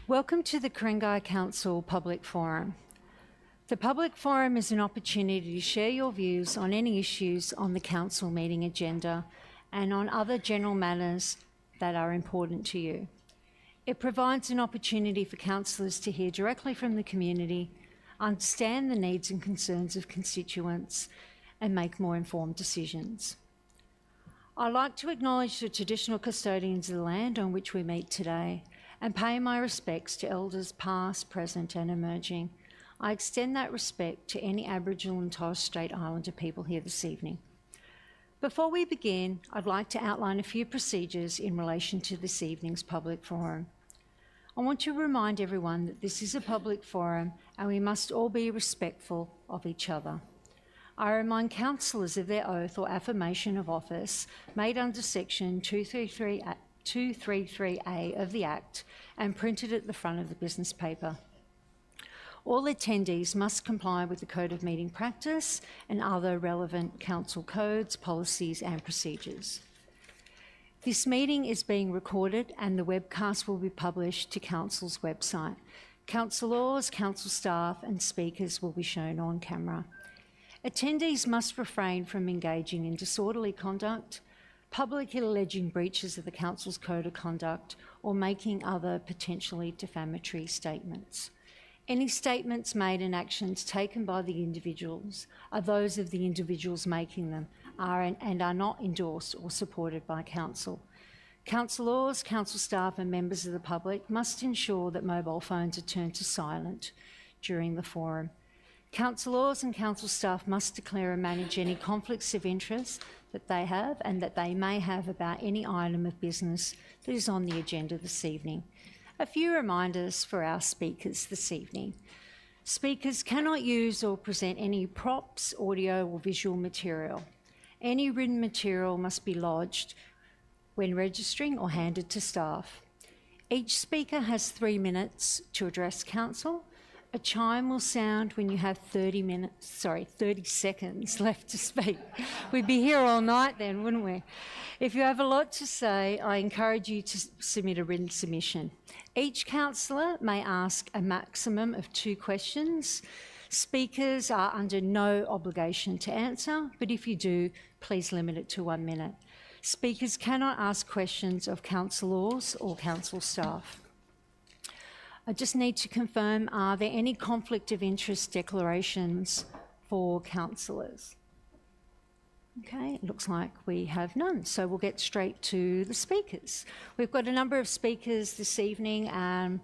Welcome to the Ku-ring-gai Council Public Forum. The Public Forum is an opportunity to share your views on any issues on the Council meeting agenda and on other general matters that are important to you. It provides an opportunity for councillors to hear directly from the community, understand the needs and concerns of constituents, and make more informed decisions. I'd like to acknowledge the traditional custodians of the land on which we meet today and pay my respects to elders past, present and emerging. I extend that respect to any Aboriginal and Torres Strait Islander people here this evening. Before we begin, I'd like to outline a few procedures in relation to this evening's public forum. I want to remind everyone that this is a public forum and we must all be respectful of each other. I remind councillors of their oath or affirmation of office made under section 233A of the Act and printed at the front of the business paper. All attendees must comply with the Code of Meeting Practice and other relevant council codes, policies and procedures. This meeting is being recorded and the webcast will be published to Council's website. Councillors, council staff and speakers will be shown on camera. Attendees must refrain from engaging in disorderly conduct, publicly alleging breaches of the Council's Code of Conduct or making other potentially defamatory statements. Any statements made and actions taken by the individuals are those of the individuals making them and are not endorsed or supported by Council. Councillors, council staff and members of the public must ensure that mobile phones are turned to silent during the forum. Councillors and council staff must declare and manage any conflicts of interest that they have and that they may have about any item of business that is on the agenda this evening. A few reminders for our speakers this evening. Speakers cannot use or present any props, audio or visual material. Any written material must be lodged when registering or handed to staff. Each speaker has 3 minutes to address council. A chime will sound when you have 30 seconds left to speak. We'd be here all night then, wouldn't we? If you have a lot to say, I encourage you to submit a written submission. Each councillor may ask a maximum of 2 questions. Speakers are under no obligation to answer, but if you do, please limit it to 1 minute. Speakers cannot ask questions of councillors or council staff. I just need to confirm, are there any conflict of interest declarations for councillors? Okay, it looks like we have none, so we'll get straight to the speakers. We've got a number of speakers this evening and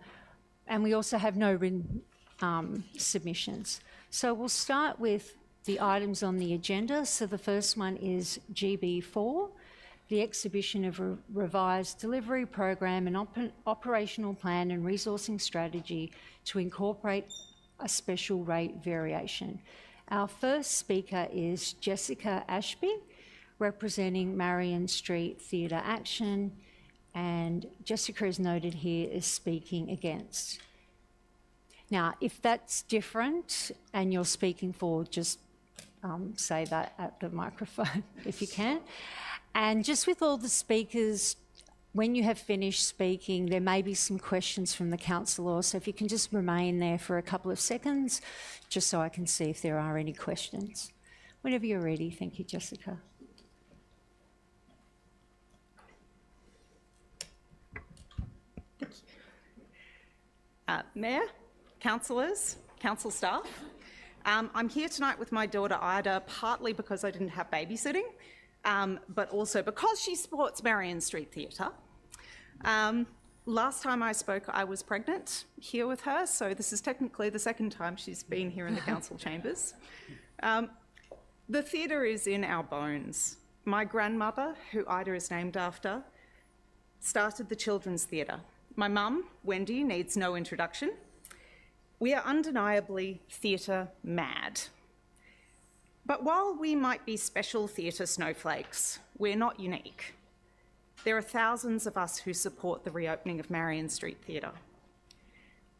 we also have no written submissions. So we'll start with the items on the agenda. So the first one is GB4. The exhibition of a revised delivery program and operational plan and resourcing strategy to incorporate a special rate variation. Our first speaker is Jessica Ashby, representing Marion Street Theatre Action, and Jessica is noted here as speaking against. Now, if that's different and you're speaking for, just say that at the microphone if you can. And just with all the speakers, when you have finished speaking, there may be some questions from the councillor, so if you can just remain there for a couple of seconds, just so I can see if there are any questions. Whenever you're ready. Thank you, Jessica. Mayor, councillors, council staff, I'm here tonight with my daughter Ida, partly because I didn't have babysitting, but also because she supports Marion Street Theatre. Last time I spoke, I was pregnant here with her, so this is technically the second time she's been here in the council chambers. The theatre is in our bones. My grandmother, who Ida is named after, started the Children's Theatre. My mum, Wendy, needs no introduction. We are undeniably theatre mad. But while we might be special theatre snowflakes, we're not unique. There are thousands of us who support the reopening of Marion Street Theatre.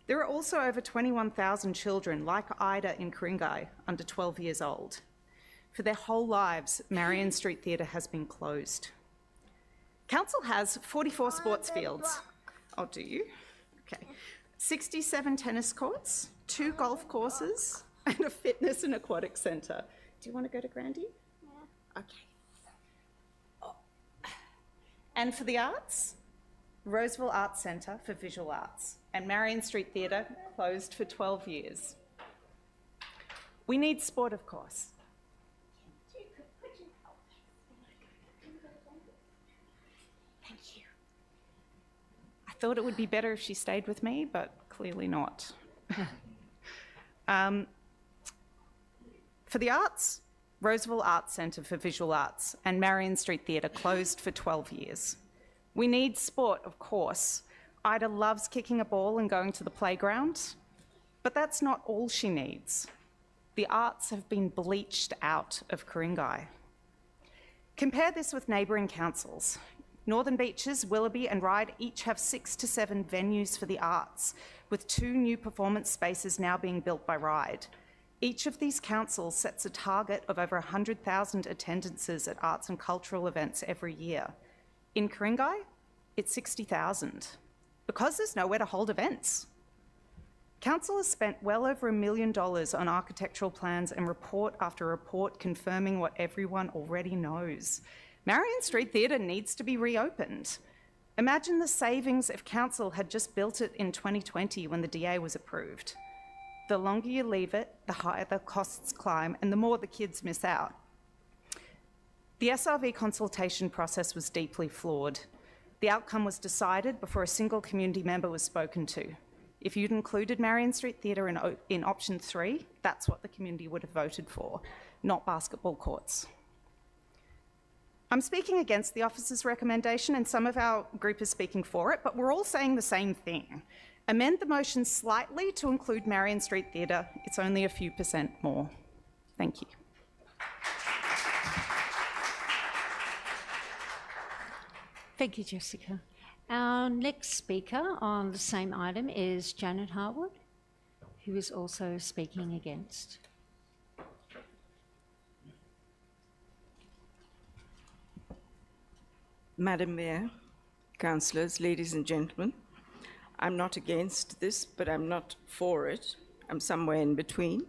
There are also over 21,000 children like Ida in Ku-ring-gai under 12 years old. For their whole lives, Marion Street Theatre has been closed. Council has 44 sports fields. Oh, do you? Okay. 67 tennis courts, 2 golf courses, and a fitness and aquatic centre. Do you want to go to Grandy? Yeah. Okay. Oh. And for the arts, Roseville Arts Centre for Visual Arts and Marion Street Theatre closed for 12 years. We need sport, of course. Thank you. I thought it would be better if she stayed with me, but clearly not. For the arts, Roseville Arts Centre for Visual Arts and Marion Street Theatre closed for 12 years. We need sport, of course. Ida loves kicking a ball and going to the playground, but that's not all she needs. The arts have been bleached out of Ku-ring-gai. Compare this with neighbouring councils. Northern Beaches, Willoughby and Ryde each have 6 to 7 venues for the arts, with 2 new performance spaces now being built by Ryde. Each of these councils sets a target of over 100,000 attendances at arts and cultural events every year. In Ku-ring-gai, it's 60,000, because there's nowhere to hold events. Council has spent well over $1 million on architectural plans and report after report confirming what everyone already knows. Marion Street Theatre needs to be reopened. Imagine the savings if Council had just built it in 2020 when the DA was approved. The longer you leave it, the higher the costs climb and the more the kids miss out. The SRV consultation process was deeply flawed. The outcome was decided before a single community member was spoken to. If you'd included Marion Street Theatre in option 3, that's what the community would have voted for, not basketball courts. I'm speaking against the officer's recommendation and some of our group is speaking for it, but we're all saying the same thing. Amend the motion slightly to include Marion Street Theatre. It's only a few % more. Thank you. Thank you, Jessica. Our next speaker on the same item is Janet Harwood, who is also speaking against. Madam Mayor, councillors, ladies and gentlemen, I'm not against this, but I'm not for it. I'm somewhere in between.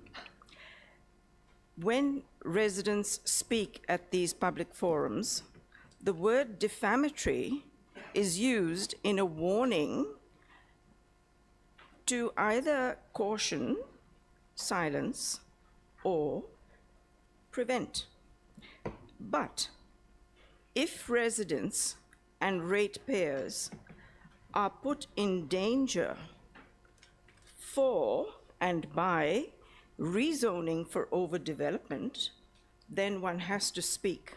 When residents speak at these public forums, the word defamatory is used in a warning to either caution, silence, or prevent. But if residents and ratepayers are put in danger for and by rezoning for overdevelopment, then one has to speak.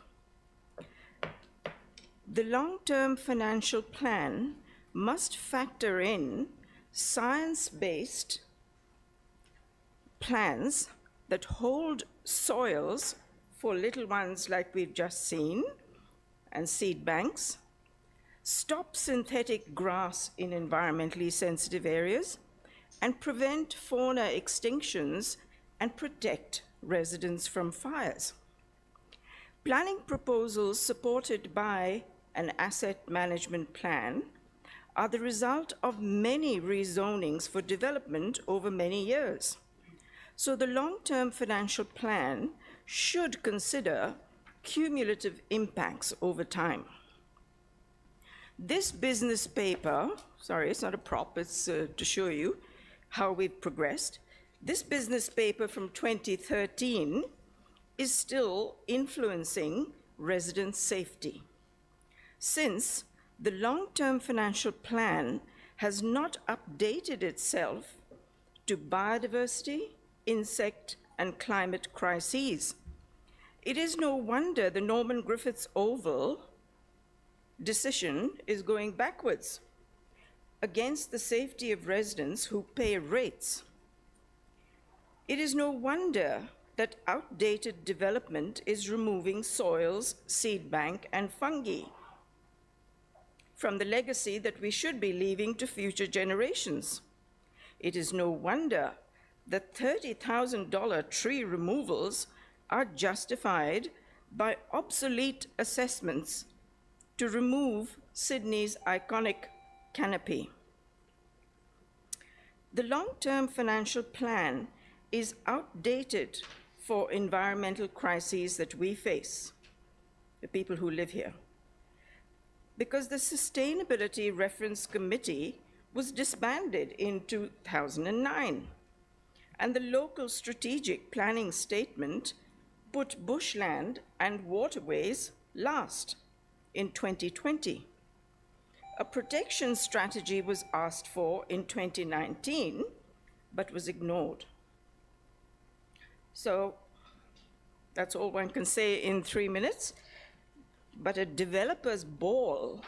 The long-term financial plan must factor in science-based plans that hold soils for little ones like we've just seen, and seed banks, stop synthetic grass in environmentally sensitive areas, and prevent fauna extinctions and protect residents from fires. Planning proposals supported by an asset management plan are the result of many rezonings for development over many years. So the long-term financial plan should consider cumulative impacts over time. This business paper, sorry, it's not a prop, it's to show you how we've progressed. This business paper from 2013 is still influencing resident safety, since the long-term financial plan has not updated itself to biodiversity, insect, and climate crises. It is no wonder the Norman Griffiths Oval decision is going backwards against the safety of residents who pay rates. It is no wonder that outdated development is removing soils, seed bank, and fungi from the legacy that we should be leaving to future generations. It is no wonder that $30,000 tree removals are justified by obsolete assessments to remove Sydney's iconic canopy. The long-term financial plan is outdated for environmental crises that we face, the people who live here, because the Sustainability Reference Committee was disbanded in 2009, and the local strategic planning statement put bushland and waterways last in 2020. A protection strategy was asked for in 2019, but was ignored. So that's all one can say in 3 minutes. But a developer's ball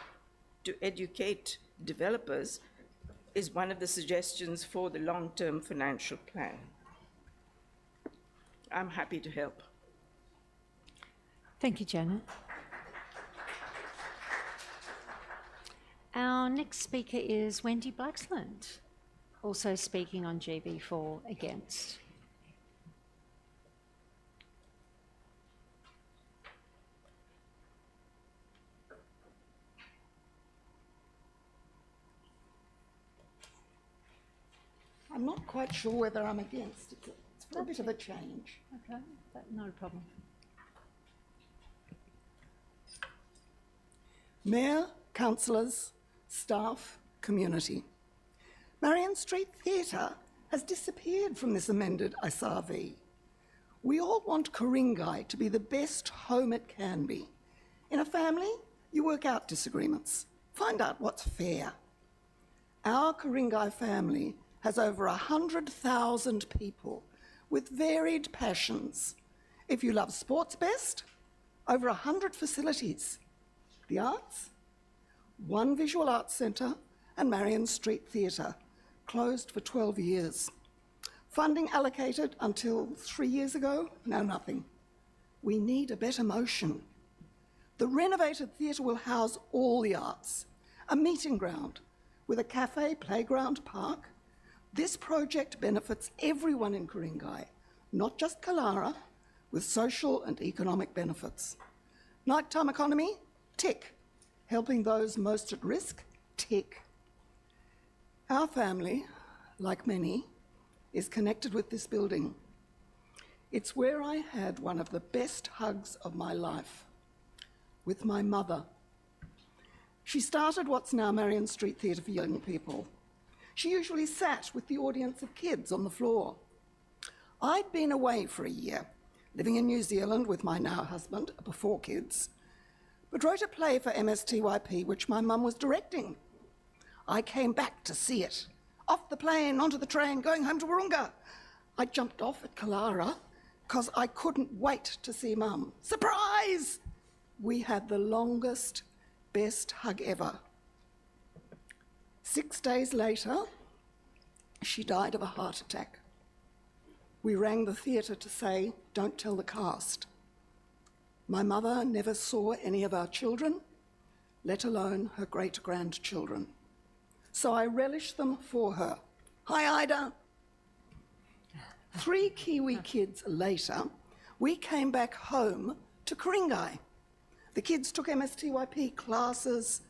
to educate developers is one of the suggestions for the long-term financial plan. I'm happy to help. Thank you, Janet. Our next speaker is Wendy Blaxland, also speaking on GB4 against. I'm not quite sure whether I'm against. It's a bit of a change. Okay, not a problem. Mayor, councillors, staff, community. Marion Street Theatre has disappeared from this amended SRV. We all want Ku-ring-gai to be the best home it can be. In a family, you work out disagreements, find out what's fair. Our Ku-ring-gai family has over 100,000 people with varied passions. If you love sports best, over 100 facilities. The arts, 1 visual arts centre and Marion Street Theatre, closed for 12 years. Funding allocated until 3 years ago, now nothing. We need a better motion. The renovated theatre will house all the arts, a meeting ground with a cafe, playground, park. This project benefits everyone in Ku-ring-gai, not just Kalara, with social and economic benefits. Nighttime economy, tick. Helping those most at risk, tick. Our family, like many, is connected with this building. It's where I had one of the best hugs of my life, with my mother. She started what's now Marion Street Theatre for Young People. She usually sat with the audience of kids on the floor. I'd been away for a year, living in New Zealand with my now husband, before kids, but wrote a play for MSTYP which my mum was directing. I came back to see it. Off the plane, onto the train, going home to Wahroonga. I jumped off at Kalara because I couldn't wait to see Mum. Surprise! We had the longest, best hug ever. 6 days later, she died of a heart attack. We rang the theatre to say, don't tell the cast. My mother never saw any of our children, let alone her great-grandchildren. So I relish them for her. Hi, Ida. 3 Kiwi kids later, we came back home to Ku-ring-gai. The kids took MSTYP classes.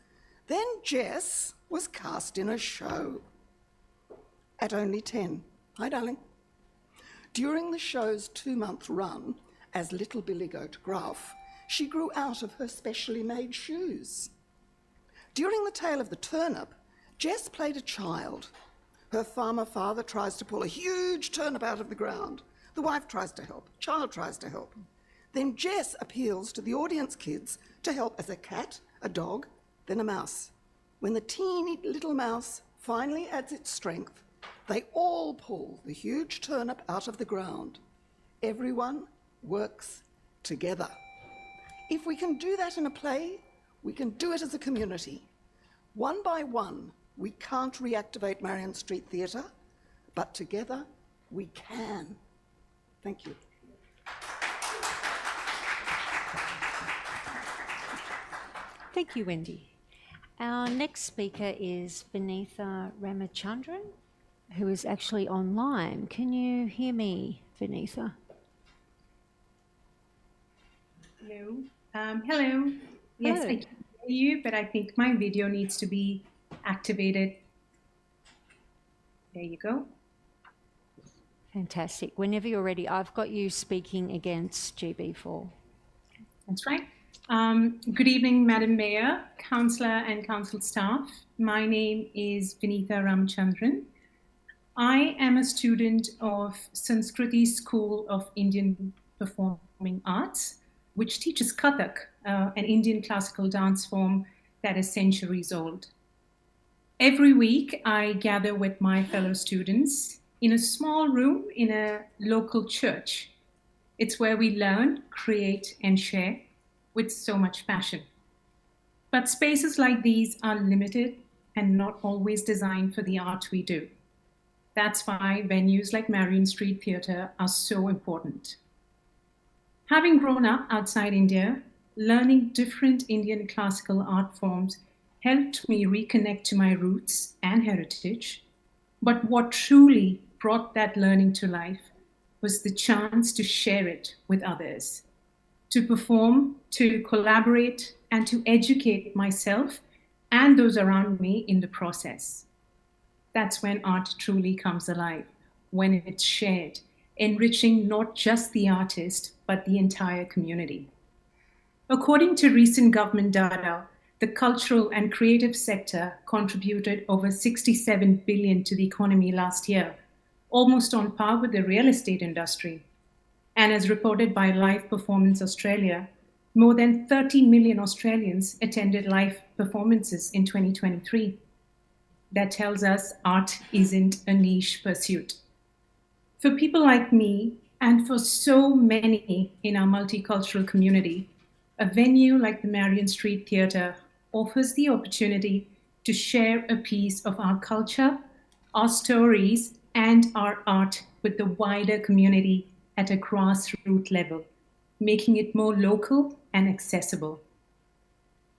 Then Jess was cast in a show at only 10. Hi, darling. During the show's 2-month run as Little Billy Goat Gruff, she grew out of her specially made shoes. During the Tale of the Turnip, Jess played a child. Her farmer father tries to pull a huge turnip out of the ground. The wife tries to help, child tries to help. Then Jess appeals to the audience kids to help as a cat, a dog, then a mouse. When the teeny little mouse finally adds its strength, they all pull the huge turnip out of the ground. Everyone works together. If we can do that in a play, we can do it as a community. One by one, we can't reactivate Marion Street Theatre, but together we can. Thank you. Thank you, Wendy. Our next speaker is Vinitha Ramachandran, who is actually online. Can you hear me, Vinitha? Hello. Hello. Yes, Hello. I can hear you, but I think my video needs to be activated. There you go. Fantastic. Whenever you're ready, I've got you speaking against GB4. That's right. Good evening, Madam Mayor, Councillor and Council staff. My name is Vinitha Ramchandran. I am a student of Sanskriti School of Indian Performing Arts, which teaches Kathak, an Indian classical dance form that is centuries old. Every week, I gather with my fellow students in a small room in a local church. It's where we learn, create, and share with so much passion. But spaces like these are limited and not always designed for the art we do. That's why venues like Marion Street Theatre are so important. Having grown up outside India, learning different Indian classical art forms helped me reconnect to my roots and heritage. But what truly brought that learning to life was the chance to share it with others, to perform, to collaborate, and to educate myself and those around me in the process. That's when art truly comes alive, when it's shared, enriching not just the artist, but the entire community. According to recent government data, the cultural and creative sector contributed over 67 billion to the economy last year, almost on par with the real estate industry. And as reported by Live Performance Australia, more than 30 million Australians attended live performances in 2023. That tells us art isn't a niche pursuit. For people like me, and for so many in our multicultural community, a venue like the Marion Street Theatre offers the opportunity to share a piece of our culture, our stories, and our art with the wider community at a grassroots level, making it more local and accessible.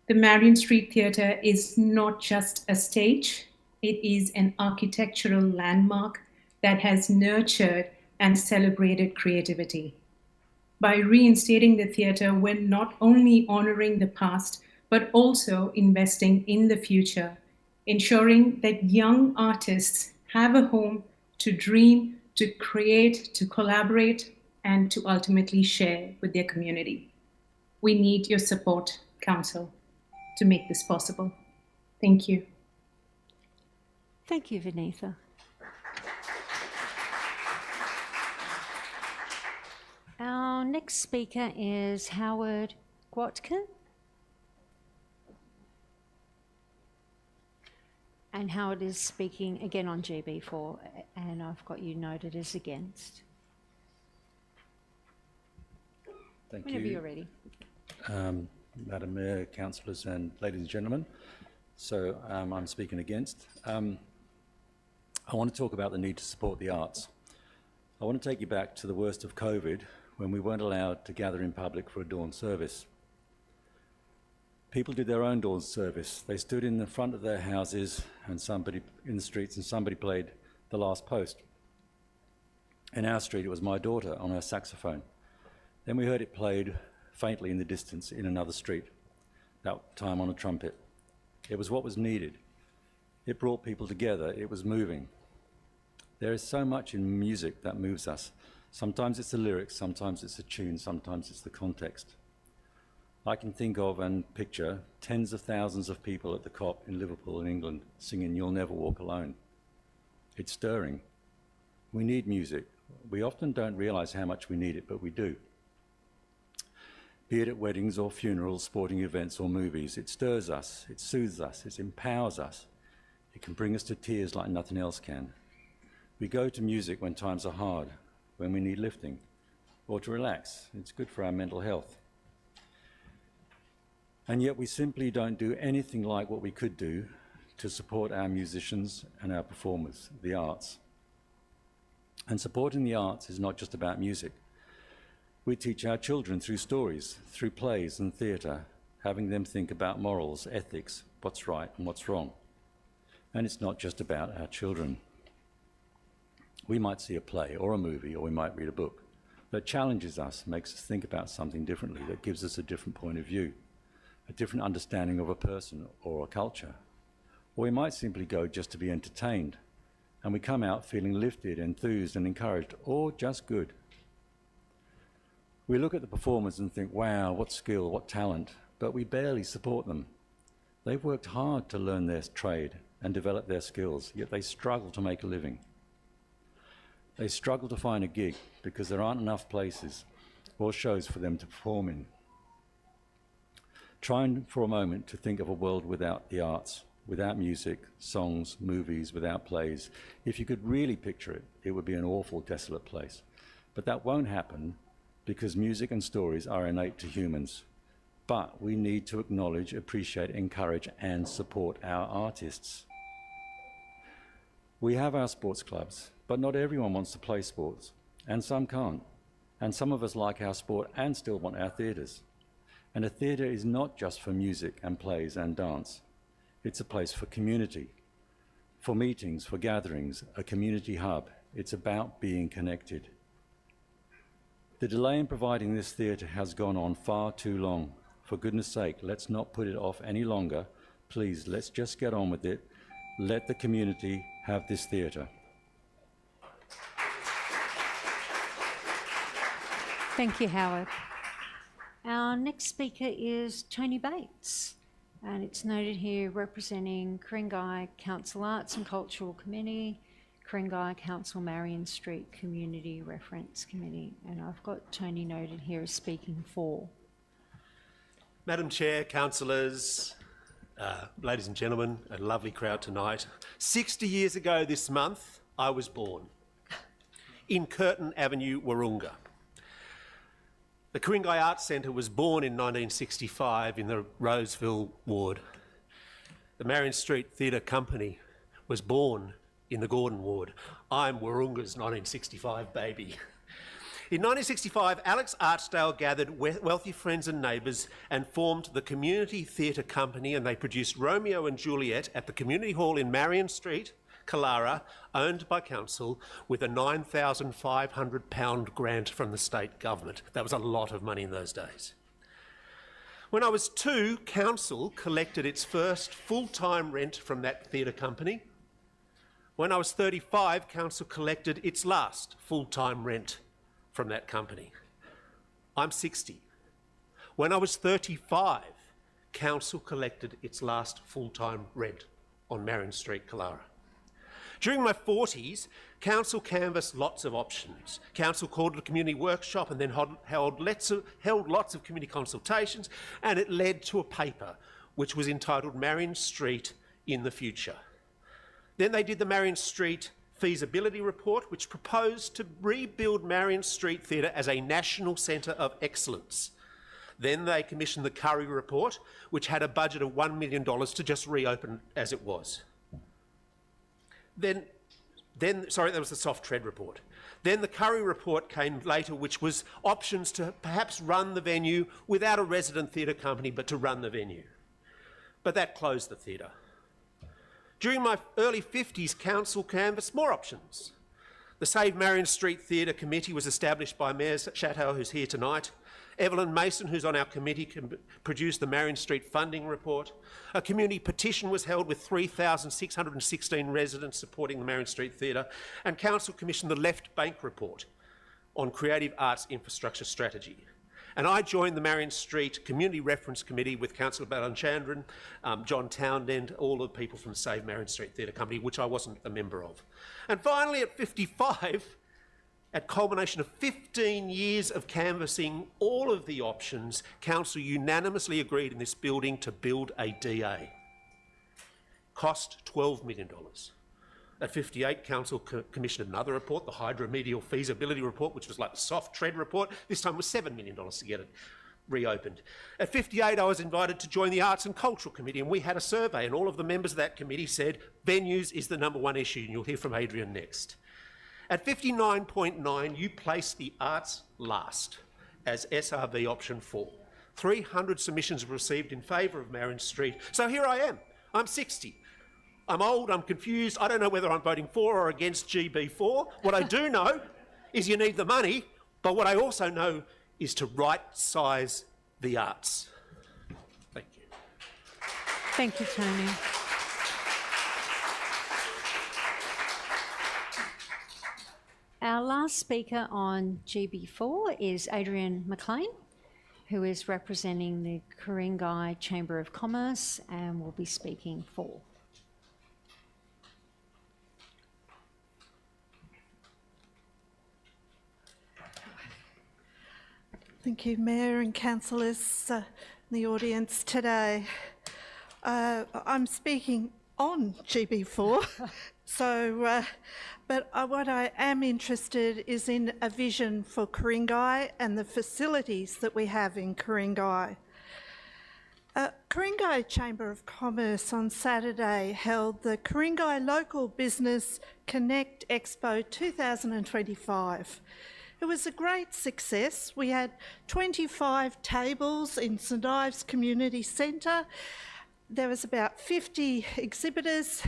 The Marion Street Theatre is not just a stage, it is an architectural landmark that has nurtured and celebrated creativity. By reinstating the theatre, we're not only honoring the past, but also investing in the future, ensuring that young artists have a home to dream, to create, to collaborate, and to ultimately share with their community. We need your support, Council, to make this possible. Thank you. Thank you, Vinitha. Our next speaker is Howard Gwatkin. And Howard is speaking again on GB4, and I've got you noted as against. Thank Whenever you. you're ready. Madam Mayor, councillors and ladies and gentlemen. So I'm speaking against. I want to talk about the need to support the arts. I want to take you back to the worst of COVID, when we weren't allowed to gather in public for a dawn service. People did their own dawn service. They stood in the front of their houses and somebody in the streets, and somebody played The Last Post. In our street, it was my daughter on her saxophone. Then we heard it played faintly in the distance in another street, that time on a trumpet. It was what was needed. It brought people together. It was moving. There is so much in music that moves us. Sometimes it's the lyrics, sometimes it's the tune, sometimes it's the context. I can think of and picture tens of thousands of people at the COP in Liverpool in England singing You'll Never Walk Alone. It's stirring. We need music. We often don't realise how much we need it, but we do. Be it at weddings or funerals, sporting events or movies, it stirs us, it soothes us, it empowers us. It can bring us to tears like nothing else can. We go to music when times are hard, when we need lifting, or to relax. It's good for our mental health. And yet we simply don't do anything like what we could do to support our musicians and our performers, the arts. And supporting the arts is not just about music. We teach our children through stories, through plays and theatre, having them think about morals, ethics, what's right and what's wrong. And it's not just about our children. We might see a play or a movie, or we might read a book that challenges us, makes us think about something differently, that gives us a different point of view, a different understanding of a person or a culture. Or we might simply go just to be entertained, and we come out feeling lifted, enthused and encouraged, or just good. We look at the performers and think, wow, what skill, what talent, but we barely support them. They've worked hard to learn their trade and develop their skills, yet they struggle to make a living. They struggle to find a gig because there aren't enough places or shows for them to perform in. Try for a moment to think of a world without the arts, without music, songs, movies, without plays. If you could really picture it, it would be an awful, desolate place. But that won't happen because music and stories are innate to humans. But we need to acknowledge, appreciate, encourage, and support our artists. We have our sports clubs, but not everyone wants to play sports, and some can't. And some of us like our sport and still want our theatres. And a theatre is not just for music and plays and dance. It's a place for community, for meetings, for gatherings, a community hub. It's about being connected. The delay in providing this theatre has gone on far too long. For goodness sake, let's not put it off any longer. Please, let's just get on with it. Let the community have this theatre. Thank you, Howard. Our next speaker is Tony Bates, and it's noted here representing Ku-ring-gai Council Arts and Cultural Committee, Ku-ring-gai Council Marion Street Community Reference Committee, and I've got Tony noted here as speaking for. Madam Chair, councillors, ladies and gentlemen, a lovely crowd tonight. 60 years ago this month, I was born in Curtin Avenue, Wahroonga. The Ku-ring-gai Arts Centre was born in 1965 in the Roseville ward. The Marion Street Theatre Company was born in the Gordon ward. I'm Wahroonga's 1965 baby. In 1965, Alex Archdale gathered wealthy friends and neighbours and formed the Community Theatre Company, and they produced Romeo and Juliet at the Community Hall in Marion Street, Killara, owned by council, with a £9,500 grant from the state government. That was a lot of money in those days. When I was 2, council collected its first full-time rent from that theatre company. When I was 35, council collected its last full-time rent from that company. I'm 60. When I was 35, council collected its last full-time rent on Marion Street, Killara. During my 40s, council canvassed lots of options. Council called a community workshop and then held lots of community consultations, and it led to a paper which was entitled Marion Street in the Future. Then they did the Marion Street feasibility report, which proposed to rebuild Marion Street Theatre as a national centre of excellence. Then they commissioned the Curry report, which had a budget of $1 million to just reopen as it was. Then that was the soft tread report. Then the Curry report came later, which was options to perhaps run the venue without a resident theatre company, but to run the venue. But that closed the theatre. During my early 50s, council canvassed more options. The Save Marion Street Theatre Committee was established by Mayor Chateau, who's here tonight. Evelyn Mason, who's on our committee, produced the Marion Street Funding Report. A community petition was held with 3,616 residents supporting the Marion Street Theatre, and council commissioned the Left Bank Report on Creative Arts Infrastructure Strategy. And I joined the Marion Street Community Reference Committee with Councillor Balachandran, John Townsend, all the people from the Save Marion Street Theatre Company, which I wasn't a member of. And finally, at 55, at culmination of 15 years of canvassing all of the options, council unanimously agreed in this building to build a DA. Cost $12 million. At 58, council commissioned another report, the hydromedial feasibility report, which was like the soft tread report. This time was $7 million to get it reopened. At 58, I was invited to join the Arts and Cultural Committee, and we had a survey, and all of the members of that committee said venues is the #1 issue, and you'll hear from Adrian next. At 59.9, you placed the arts last as SRV option 4. 300 submissions were received in favour of Marion Street. So here I am. I'm 60. I'm old, I'm confused. I don't know whether I'm voting for or against GB4. What I do know is you need the money, but what I also know is to right-size the arts. Thank you. Thank you, Tony. last speaker on GB4 is Adrian McLean, who is representing the Ku-ring-gai Chamber of Commerce and will be speaking for. Thank you, Mayor and councillors in the audience today. I'm speaking on GB4, but what I am interested is in a vision for Ku-ring-gai and the facilities that we have in Ku-ring-gai. Ku-ring-gai Chamber of Commerce on Saturday held the Ku-ring-gai Local Business Connect Expo 2025. It was a great success. We had 25 tables in St Ives Community Centre. There was about 50 exhibitors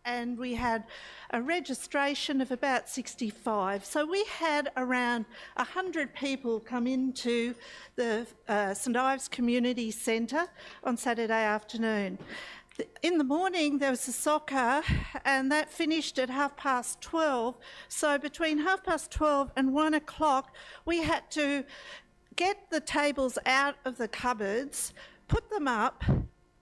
and we had a registration of about 65. So we had around 100 people come into the St Ives Community Centre on Saturday afternoon. In the morning there was a soccer and that finished at 12:30. So between 12:30 and 1 o'clock we had to get the tables out of the cupboards, put them up,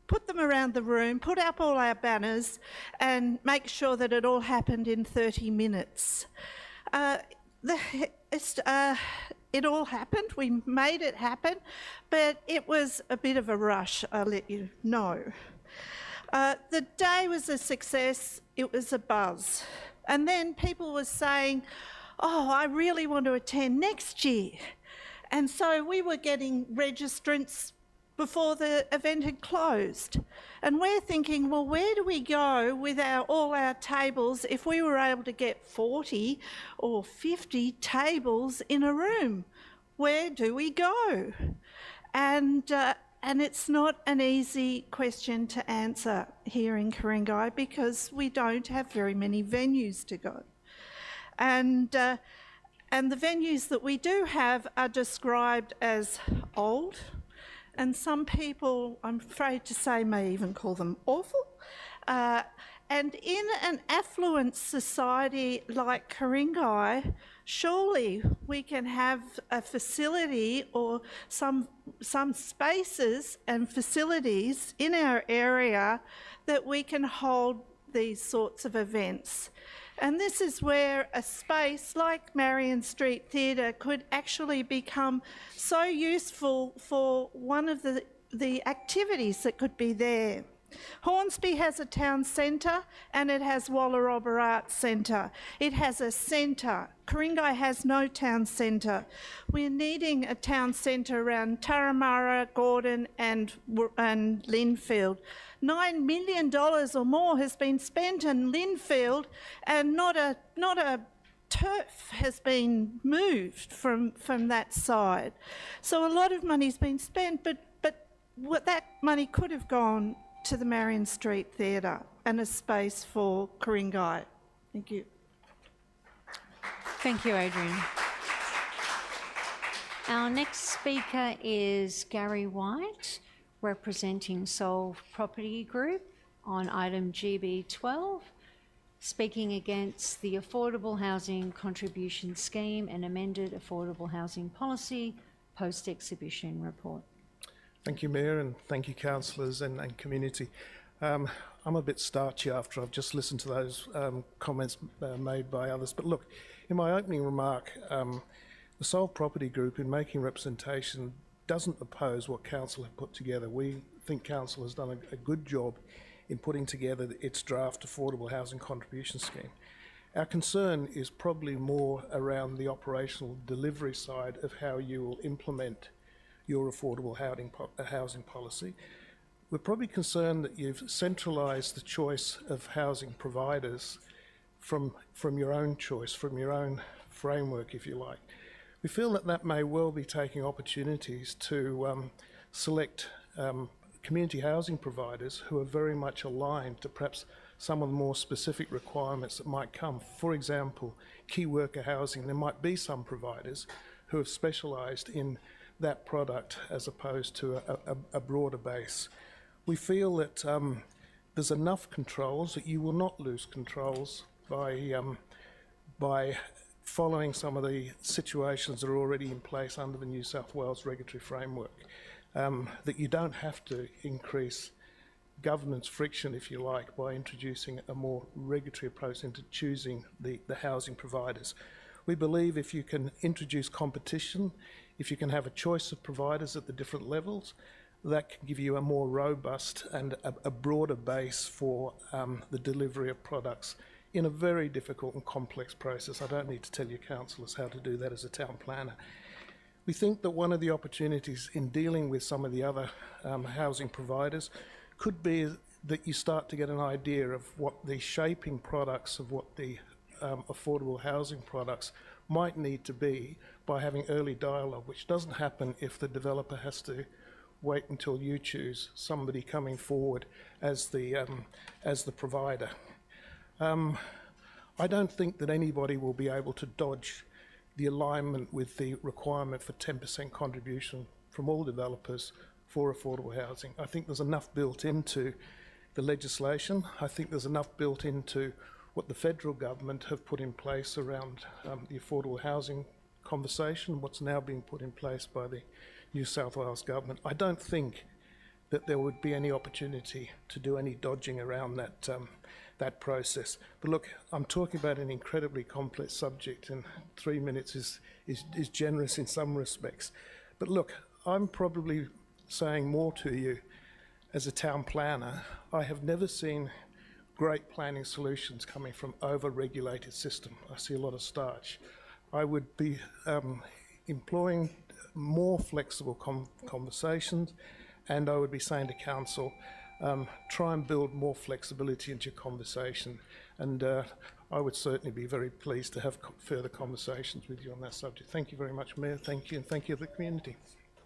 put them around the room, put up all our banners and make sure that it all happened in 30 minutes. It all happened, we made it happen, but it was a bit of a rush, I'll let you know. The day was a success, it was a buzz. And then people were saying, oh, I really want to attend next year. And so we were getting registrants before the event had closed. And we're thinking, well, where do we go with all our tables if we were able to get 40 or 50 tables in a room? Where do we go? And it's not an easy question to answer here in Ku-ring-gai because we don't have very many venues to go. And the venues that we do have are described as old, and some people, I'm afraid to say, may even call them awful. And in an affluent society like Ku-ring-gai, surely we can have a facility or some spaces and facilities in our area that we can hold these sorts of events. And this is where a space like Marion Street Theatre could actually become so useful for one of the activities that could be there. Hornsby has a town centre and it has Wallarobba Arts Centre. It has a centre. Ku-ring-gai has no town centre. We're needing a town centre around Turramurra, Gordon and Linfield. $9 million or more has been spent in Linfield and not a turf has been moved from that side. So a lot of money's been spent, but what that money could have gone to the Marion Street Theatre and a space for Ku-ring-gai. Thank you. Thank you, Adrian. Our next speaker is Gary White, representing Solve Property Group on item GB12, speaking against the Affordable Housing Contribution Scheme and amended Affordable Housing Policy post-exhibition report. Thank you, Mayor, and thank you, councillors and community. I'm a bit starchy after I've just listened to those comments made by others. But look, in my opening remark, the Solve Property Group, in making representation, doesn't oppose what council have put together. We think council has done a good job in putting together its draft Affordable Housing Contribution Scheme. Our concern is probably more around the operational delivery side of how you will implement your affordable housing policy. We're probably concerned that you've centralised the choice of housing providers from your own choice, from your own framework, if you like. We feel that that may well be taking opportunities to select community housing providers who are very much aligned to perhaps some of the more specific requirements that might come. For example, key worker housing, there might be some providers who have specialised in that product as opposed to a broader base. We feel that there's enough controls that you will not lose controls by following some of the situations that are already in place under the New South Wales regulatory framework, that you don't have to increase governance friction, if you like, by introducing a more regulatory approach into choosing the housing providers. We believe if you can introduce competition, if you can have a choice of providers at the different levels, that can give you a more robust and a broader base for the delivery of products in a very difficult and complex process. I don't need to tell you councillors how to do that as a town planner. We think that one of the opportunities in dealing with some of the other housing providers could be that you start to get an idea of what the shaping products of what the affordable housing products might need to be by having early dialogue, which doesn't happen if the developer has to wait until you choose somebody coming forward as the provider. I don't think that anybody will be able to dodge the alignment with the requirement for 10% contribution from all developers for affordable housing. I think there's enough built into the legislation. I think there's enough built into what the federal government have put in place around the affordable housing conversation, what's now being put in place by the New South Wales government. I don't think that there would be any opportunity to do any dodging around that process. But look, I'm talking about an incredibly complex subject, and 3 minutes is generous in some respects. But look, I'm probably saying more to you as a town planner. I have never seen great planning solutions coming from over-regulated system. I see a lot of starch. I would be employing more flexible conversations, and I would be saying to council, try and build more flexibility into your conversation. And I would certainly be very pleased to have further conversations with you on that subject. Thank you very much, Mayor. Thank you, and thank you to the community.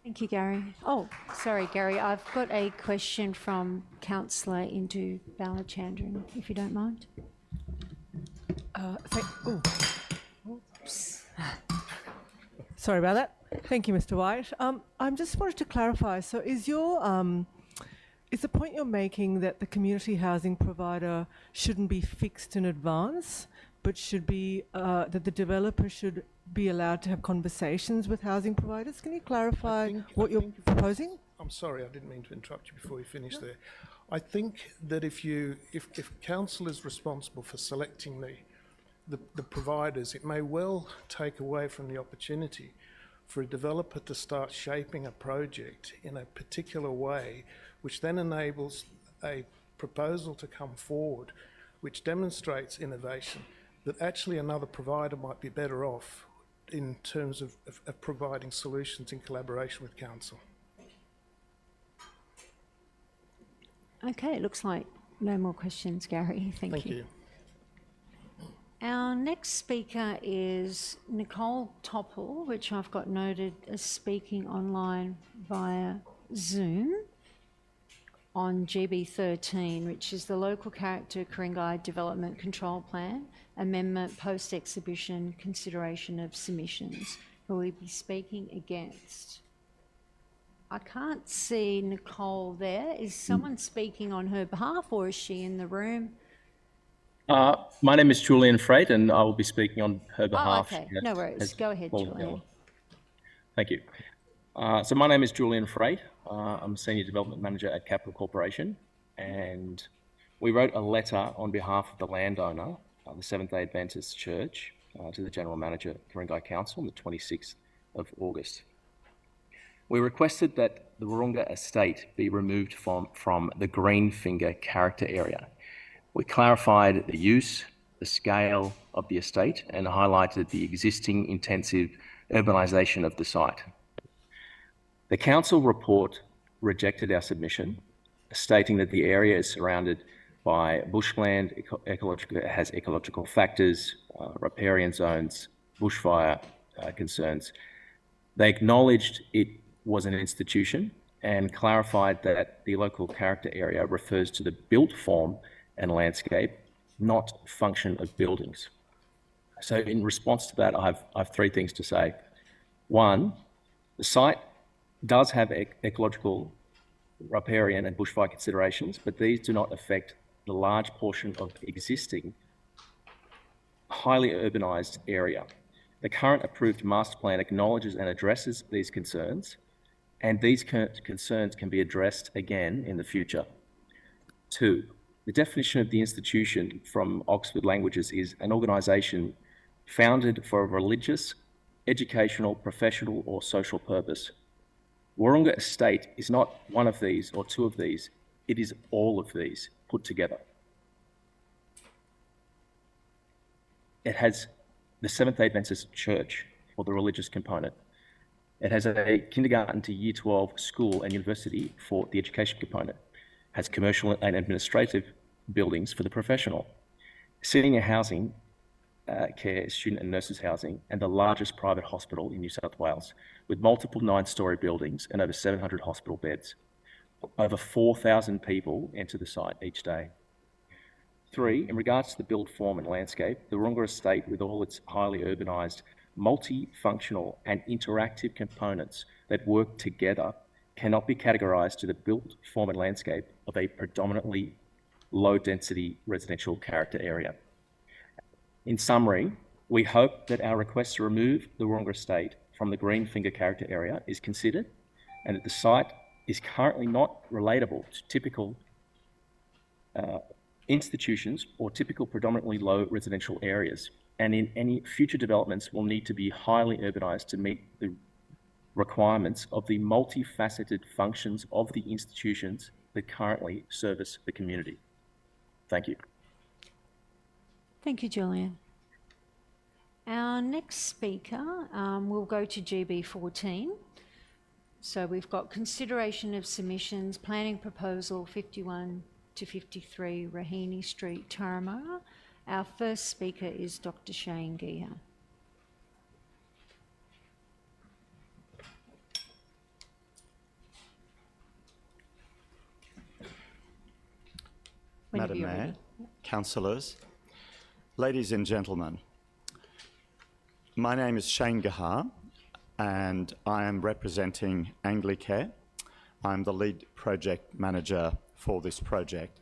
Thank you, Gary. Oh, sorry, Gary. I've got a question from Councillor Indu Balachandran, if you don't mind. Sorry about that. Thank you, Mr. White. I just wanted to clarify. So, is the point you're making that the community housing provider shouldn't be fixed in advance, but should be that the developer should be allowed to have conversations with housing providers? Can you clarify what you're proposing? I'm sorry, I didn't mean to interrupt you before you finished there. I think that if council is responsible for selecting the providers, it may well take away from the opportunity for a developer to start shaping a project in a particular way, which then enables a proposal to come forward, which demonstrates innovation, that actually another provider might be better off in terms of providing solutions in collaboration with council. Okay, it looks like no more questions, Gary. Thank you. Our next speaker is Nicole Topple, which I've got noted as speaking online via Zoom on GB13, which is the Local Character Ku-ring-gai Development Control Plan Amendment Post-Exhibition Consideration of Submissions, who will be speaking against. I can't see Nicole there. Is someone speaking on her behalf, or is she in the room? My name is Julian Freight, and I will be speaking on her behalf. Oh, okay. No worries. Go ahead, Julian. Thank you. So my name is Julian Freight. I'm Senior Development Manager at Capital Corporation, and we wrote a letter on behalf of the landowner, the Seventh-day Adventist Church, to the General Manager, Ku-ring-gai Council, on the 26th of August. We requested that the Wahroonga estate be removed from the Greenfinger character area. We clarified the use, the scale of the estate, and highlighted the existing intensive urbanisation of the site. The council report rejected our submission, stating that the area is surrounded by bushland, has ecological factors, riparian zones, bushfire concerns. They acknowledged it was an institution and clarified that the local character area refers to the built form and landscape, not function of buildings. So in response to that, I have three things to say. One, the site does have ecological, riparian and bushfire considerations, but these do not affect the large portion of existing highly urbanised area. The current approved master plan acknowledges and addresses these concerns, and these concerns can be addressed again in the future. 2, the definition of the institution from Oxford Languages is an organisation founded for a religious, educational, professional or social purpose. Wahroonga Estate is not one of these or two of these, it is all of these put together. It has the Seventh-day Adventist Church, or the religious component. It has a kindergarten to year 12 school and university for the education component. It has commercial and administrative buildings for the professional. Senior housing, care, student and nurses housing, and the largest private hospital in New South Wales, with multiple 9-storey buildings and over 700 hospital beds. Over 4,000 people enter the site each day. 3, in regards to the build form and landscape, the Wahroonga Estate, with all its highly urbanised, multifunctional and interactive components that work together, cannot be categorised to the built form and landscape of a predominantly low-density residential character area. In summary, we hope that our request to remove the Wahroonga Estate from the green finger character area is considered, and that the site is currently not relatable to typical institutions or typical predominantly low residential areas, and in any future developments will need to be highly urbanised to meet the requirements of the multifaceted functions of the institutions that currently service the community. Thank you. Thank you, Julian. Our next speaker will go to GB 14. So we've got consideration of submissions, planning proposal 51 to 53 Raheny Street, Turramurra. Our first speaker is Dr. Shane Geha. Madam Mayor, councillors, ladies and gentlemen, my name is Shane Geha and I am representing Anglicare. I'm the lead project manager for this project.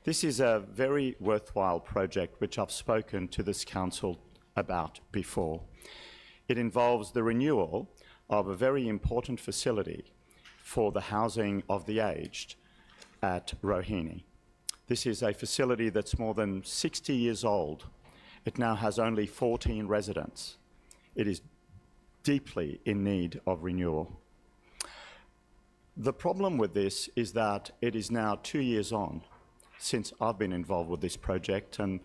This is a very worthwhile project which I've spoken to this council about before. It involves the renewal of a very important facility for the housing of the aged at Raheny. This is a facility that's more than 60 years old. It now has only 14 residents. It is deeply in need of renewal. The problem with this is that it is now 2 years on since I've been involved with this project, and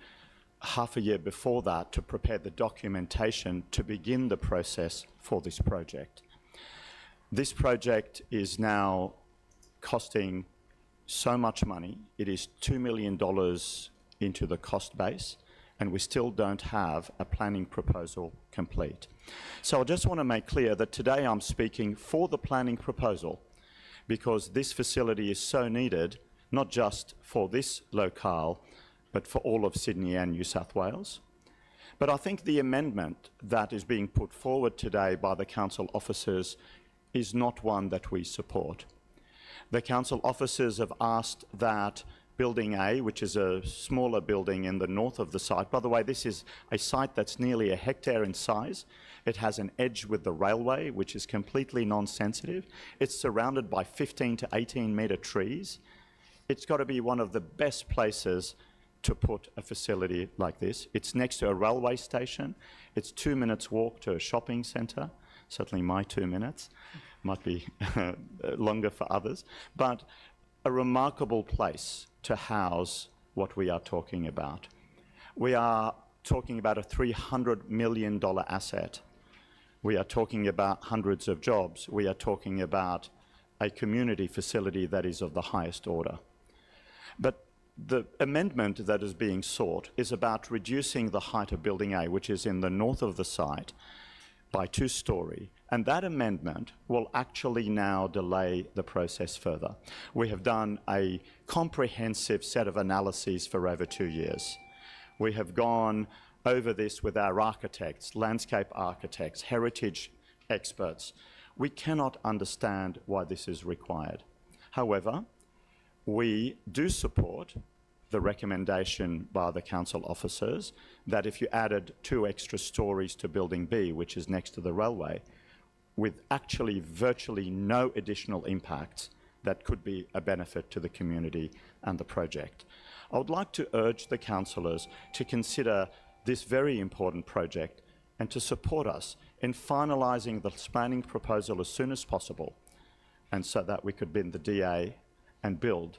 half a year before that to prepare the documentation to begin the process for this project. This project is now costing so much money. It is $2 million into the cost base, and we still don't have a planning proposal complete. So I just want to make clear that today I'm speaking for the planning proposal, because this facility is so needed, not just for this locale, but for all of Sydney and New South Wales. But I think the amendment that is being put forward today by the council officers is not one that we support. The council officers have asked that Building A, which is a smaller building in the north of the site. By the way, this is a site that's nearly a hectare in size. It has an edge with the railway, which is completely non-sensitive. It's surrounded by 15 to 18 metre trees. It's got to be one of the best places to put a facility like this. It's next to a railway station. It's 2 minutes walk to a shopping centre. Certainly my 2 minutes. Might be longer for others. But a remarkable place to house what we are talking about. We are talking about a $300 million asset. We are talking about hundreds of jobs. We are talking about a community facility that is of the highest order. But the amendment that is being sought is about reducing the height of Building A, which is in the north of the site, by 2-storey. And that amendment will actually now delay the process further. We have done a comprehensive set of analyses for over 2 years. We have gone over this with our architects, landscape architects, heritage experts. We cannot understand why this is required. However, we do support the recommendation by the council officers that if you added 2 extra stories to building B, which is next to the railway, with actually virtually no additional impacts, that could be a benefit to the community and the project. I would like to urge the councillors to consider this very important project and to support us in finalising the planning proposal as soon as possible, and so that we could bin the DA and build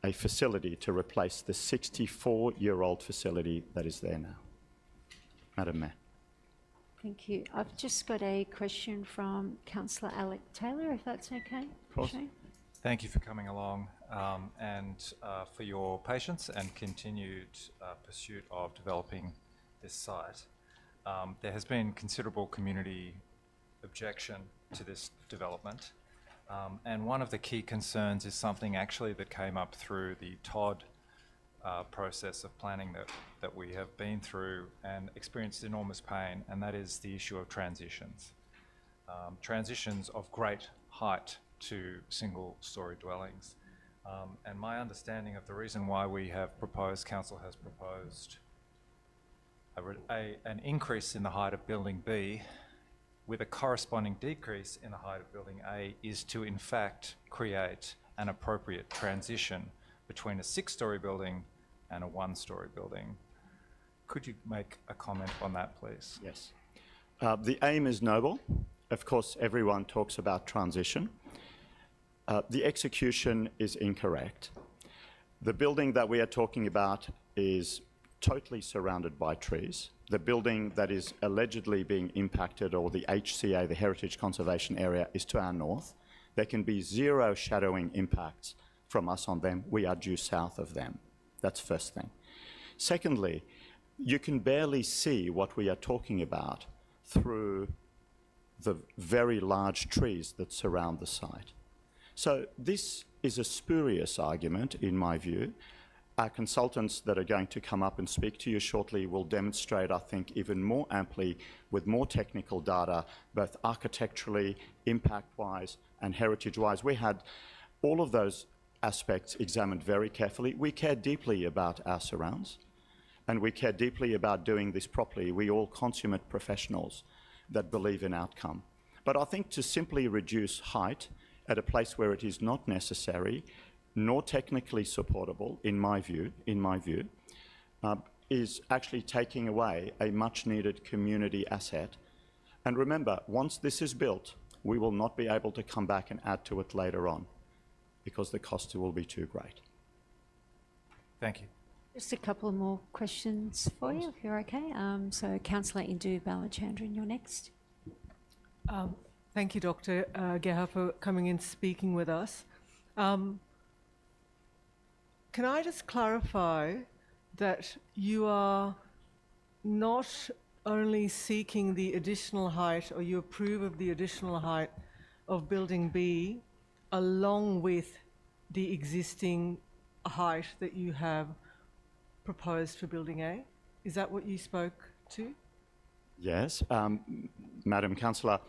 a facility to replace the 64-year-old facility that is there now. Madam Mayor. Thank you. I've just got a question from Councillor Alec Taylor, if that's okay. Of course. Shane? Thank you for coming along and for your patience and continued pursuit of developing this site. There has been considerable community objection to this development, and one of the key concerns is something actually that came up through the Todd process of planning that we have been through and experienced enormous pain, and that is the issue of transitions. Transitions of great height to single-storey dwellings. And my understanding of the reason why we have proposed, council has proposed an increase in the height of building B with a corresponding decrease in the height of building A is to in fact create an appropriate transition between a 6-storey building and a 1-storey building. Could you make a comment on that, please? Yes. The aim is noble. Of course, everyone talks about transition. The execution is incorrect. The building that we are talking about is totally surrounded by trees. The building that is allegedly being impacted, or the HCA, the Heritage Conservation Area, is to our north. There can be 0 shadowing impacts from us on them. We are due south of them. That's first thing. Secondly, you can barely see what we are talking about through the very large trees that surround the site. So this is a spurious argument, in my view. Our consultants that are going to come up and speak to you shortly will demonstrate, I think, even more amply with more technical data, both architecturally, impact-wise, and heritage-wise. We had all of those aspects examined very carefully. We care deeply about our surrounds, and we care deeply about doing this properly. We all consummate professionals that believe in outcome. But I think to simply reduce height at a place where it is not necessary, nor technically supportable, in my view, is actually taking away a much-needed community asset. And remember, once this is built, we will not be able to come back and add to it later on, because the costs will be too great. Thank you. Just a couple more questions for you, if you're okay. So Councillor Indu Balachandran, you're next. Thank you, Dr. Geha, for coming and speaking with us. Can I just clarify that you are not only seeking the additional height, or you approve of the additional height of building B along with the existing height that you have proposed for building A? Is that what you spoke to? Yes, Madam Councillor.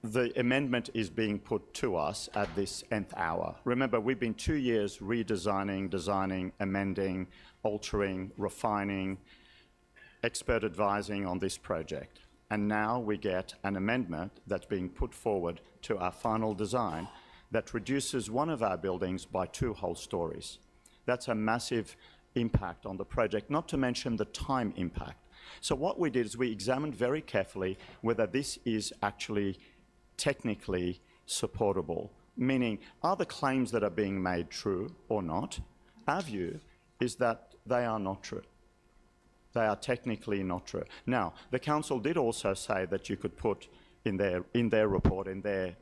The amendment is being put to us at this nth hour. Remember, we've been 2 years redesigning, designing, amending, altering, refining, expert advising on this project. And now we get an amendment that's being put forward to our final design that reduces one of our buildings by 2 whole stories. That's a massive impact on the project, not to mention the time impact. So what we did is we examined very carefully whether this is actually technically supportable, meaning are the claims that are being made true or not? Our view is that they are not true. They are technically not true. Now, the council did also say that you could put in their report, in their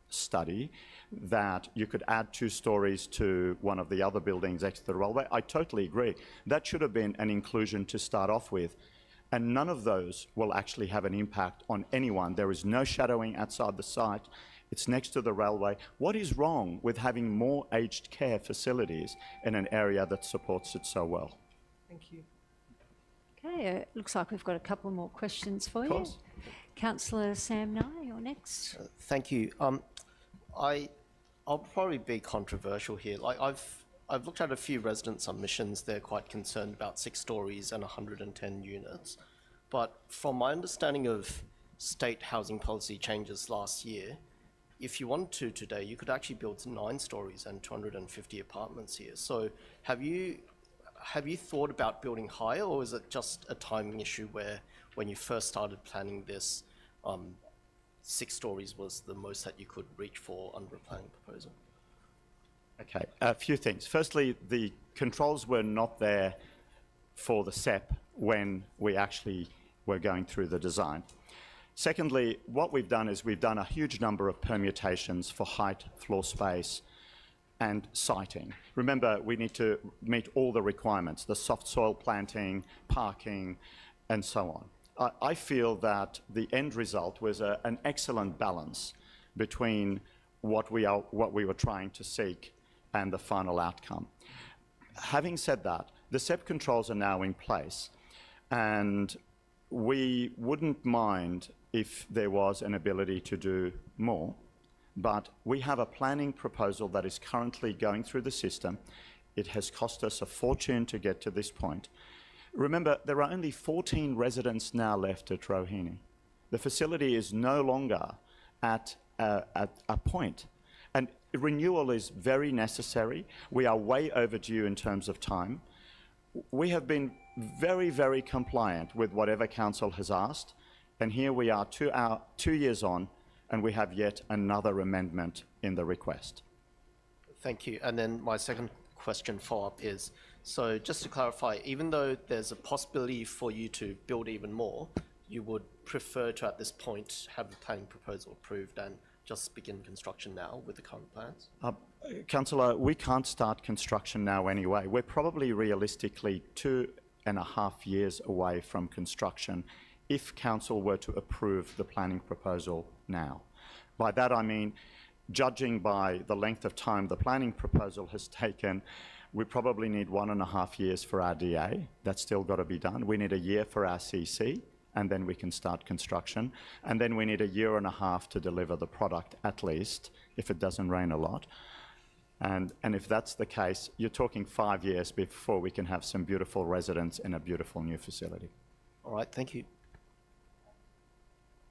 study, that you could add 2 stories to one of the other buildings next to the railway. I totally agree. That should have been an inclusion to start off with. And none of those will actually have an impact on anyone. There is no shadowing outside the site. It's next to the railway. What is wrong with having more aged care facilities in an area that supports it so well? Thank you. Okay, it looks like we've got a couple more questions for you. Councillor Sam Nye, you're next. Thank you. I'll probably be controversial here. Like I've looked at a few resident submissions. They're quite concerned about 6 stories and 110 units. But from my understanding of state housing policy changes last year, if you wanted to today, you could actually build 9 stories and 250 apartments here. So have you thought about building higher, or is it just a timing issue where when you first started planning this, 6 stories was the most that you could reach for under a planning proposal? Okay, a few things. Firstly, the controls were not there for the SEP when we actually were going through the design. Secondly, what we've done is we've done a huge number of permutations for height, floor space, and siting. Remember, we need to meet all the requirements, the soft soil planting, parking, and so on. I feel that the end result was an excellent balance between what we were trying to seek and the final outcome. Having said that, the SEP controls are now in place, and we wouldn't mind if there was an ability to do more, but we have a planning proposal that is currently going through the system. It has cost us a fortune to get to this point. Remember, there are only 14 residents now left at Rohini. The facility is no longer at a point, and renewal is very necessary. We are way overdue in terms of time. We have been very, very compliant with whatever council has asked, and here we are 2 years on, and we have yet another amendment in the request. Thank you. And then my second question follow-up is, so just to clarify, even though there's a possibility for you to build even more, you would prefer to, at this point, have the planning proposal approved and just begin construction now with the current plans? Councillor, we can't start construction now anyway. We're probably realistically 2.5 years away from construction if council were to approve the planning proposal now. By that I mean, judging by the length of time the planning proposal has taken, we probably need 1.5 years for our DA. That's still got to be done. We need a year for our CC, and then we can start construction. And then we need 1.5 years to deliver the product, at least, if it doesn't rain a lot. And if that's the case, you're talking 5 years before we can have some beautiful residents in a beautiful new facility. All right, thank you.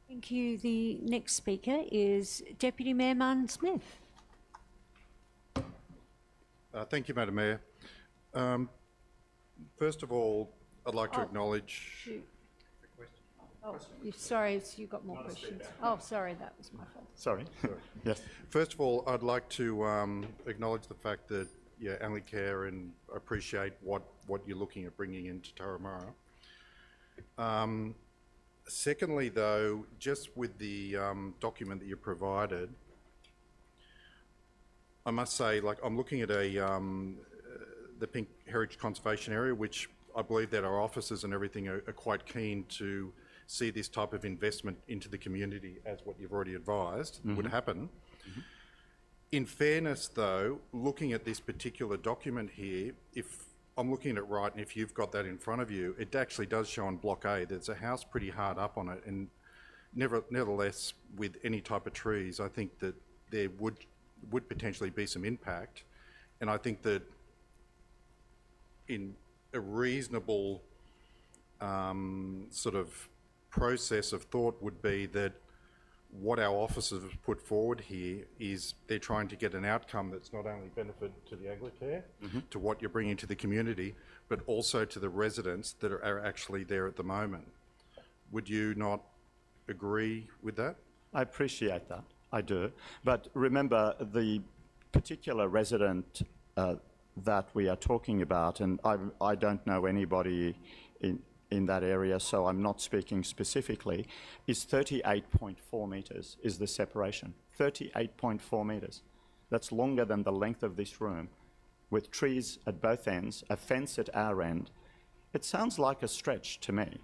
Thank you. The next speaker is Deputy Mayor Martin Smith. Thank you, Madam Mayor. First of all, I'd like to acknowledge... Shoot. Oh, sorry, you've got more questions. Oh, sorry, that was my fault. Sorry. Yes. First of all, I'd like to acknowledge the fact that, yeah, Anglicare, and appreciate what you're looking at bringing into Turramurra. Secondly, though, just with the document that you provided, I must say, like, I'm looking at the Pink Heritage Conservation Area, which I believe that our officers and everything are quite keen to see this type of investment into the community, as what you've already advised would happen. In fairness, though, looking at this particular document here, if I'm looking at it right, and if you've got that in front of you, it actually does show on Block A there's a house pretty hard up on it, and nevertheless, with any type of trees, I think that there would potentially be some impact, and I think that in a reasonable sort of process of thought would be that what our officers have put forward here is they're trying to get an outcome that's not only benefit to the Anglicare, to what you're bringing to the community, but also to the residents that are actually there at the moment. Would you not agree with that? I appreciate that, I do. But remember, the particular resident that we are talking about, and I don't know anybody in that area, so I'm not speaking specifically, is 38.4 metres is the separation. 38.4 metres. That's longer than the length of this room, with trees at both ends, a fence at our end. It sounds like a stretch to me.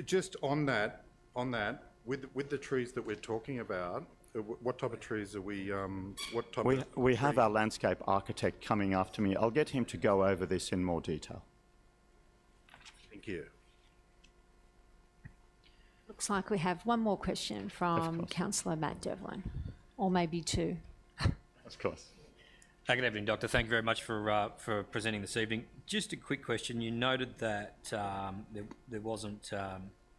Just on that, with the trees that we're talking about, what type of trees are we? What type we have our landscape architect coming after me. I'll get him to go over this in more detail. Thank you. Looks like we have one more question from Councillor Matt Devlin. or maybe 2. Of course. Good evening, Doctor. Thank you very much for presenting this evening. Just a quick question. You noted that there wasn't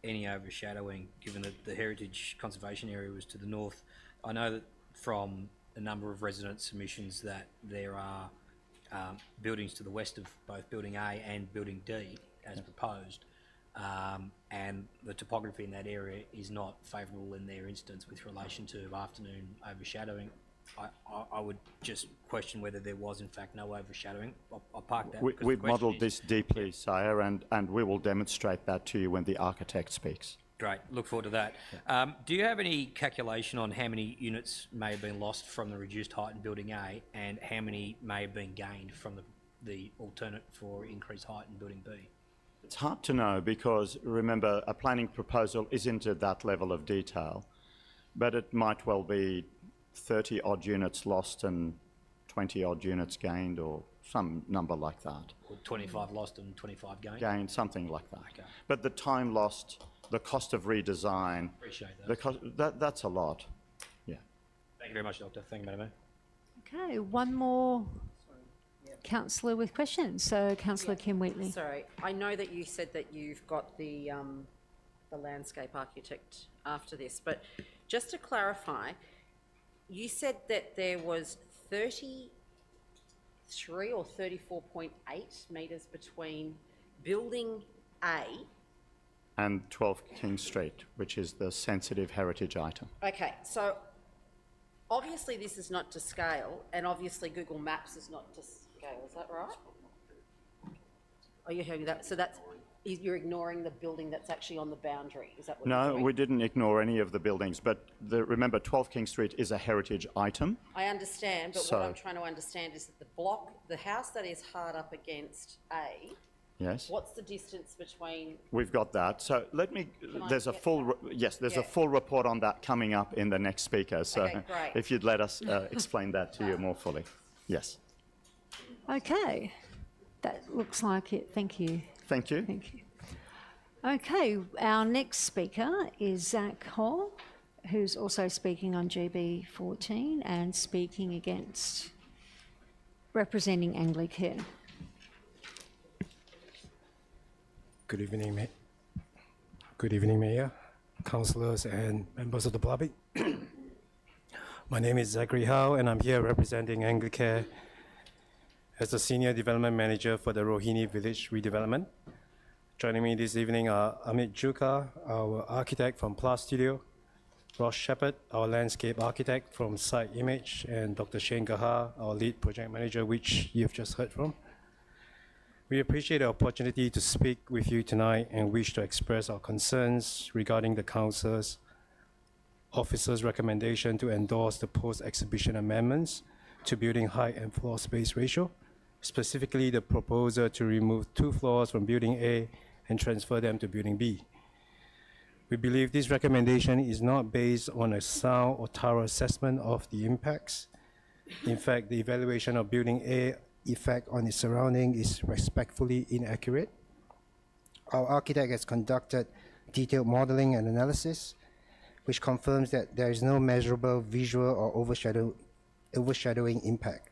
any overshadowing, given that the heritage conservation area was to the north. I know that from a number of resident submissions that there are buildings to the west of both Building A and Building D, as proposed, and the topography in that area is not favourable in their instance with relation to afternoon overshadowing. I would just question whether there was in fact no overshadowing. I'll park that. We've modelled this deeply, Sire, and we will demonstrate that to you when the architect speaks. Great, look forward to that. Do you have any calculation on how many units may have been lost from the reduced height in Building A and how many may have been gained from the alternate for increased height in Building B? It's hard to know because, remember, a planning proposal isn't at that level of detail, but it might well be 30 odd units lost and 20 odd units gained, or some number like that. Or 25 lost and 25 gained? Gained, something like that. Okay. But the time lost, the cost of redesign, Appreciate that. the cost, that's a lot. Yeah. Thank you very much, Doctor. Thank you, Madam Mayor. Okay, one more councillor with questions. So, Councillor Kim Wheatley. Sorry, I know that you said that you've got the landscape architect after this, but just to clarify, you said that there was 33 or 34.8 metres between Building A. And 12 King Street, which is the sensitive heritage item. Okay, so obviously this is not to scale, and obviously Google Maps is not to scale, is that right? Are you hearing that? So that's, you're ignoring the building that's actually on the boundary, is that what you're No, doing? we didn't ignore any of the buildings, but remember, 12 King Street is a heritage item. I understand, but So- what I'm trying to understand is that the house that is hard up against A, Yes. what's the distance between? We've got that. So let me, I there's a get full, that? yes, there's Yeah. a full report on that coming up in the next speaker. So Okay, great. if you'd let us explain that to you more fully. Yes. Okay, that looks like it. Thank you. Thank you. Thank you. Okay, our next speaker is Zach Hall, who's also speaking on GB 14 and speaking against representing Anglicare. Good evening, Good evening, Mayor, councillors, and members of the public. My name is Zachary Howe, and I'm here representing Anglicare as the Senior Development Manager for the Rohini Village redevelopment. Joining me this evening are Amit Juka, our architect from Plus Studio, Ross Shepherd, our landscape architect from Site Image, and Dr. Shane Gahar, our lead project manager, which you've just heard from. We appreciate the opportunity to speak with you tonight and wish to express our concerns regarding the Council's officer's recommendation to endorse the post-exhibition amendments to building height and floor space ratio, specifically the proposal to remove 2 floors from Building A and transfer them to Building B. We believe this recommendation is not based on a sound or thorough assessment of the impacts. In fact, the evaluation of Building A effect on its surrounding is respectfully inaccurate. Our architect has conducted detailed modeling and analysis, which confirms that there is no measurable visual or overshadowing impact.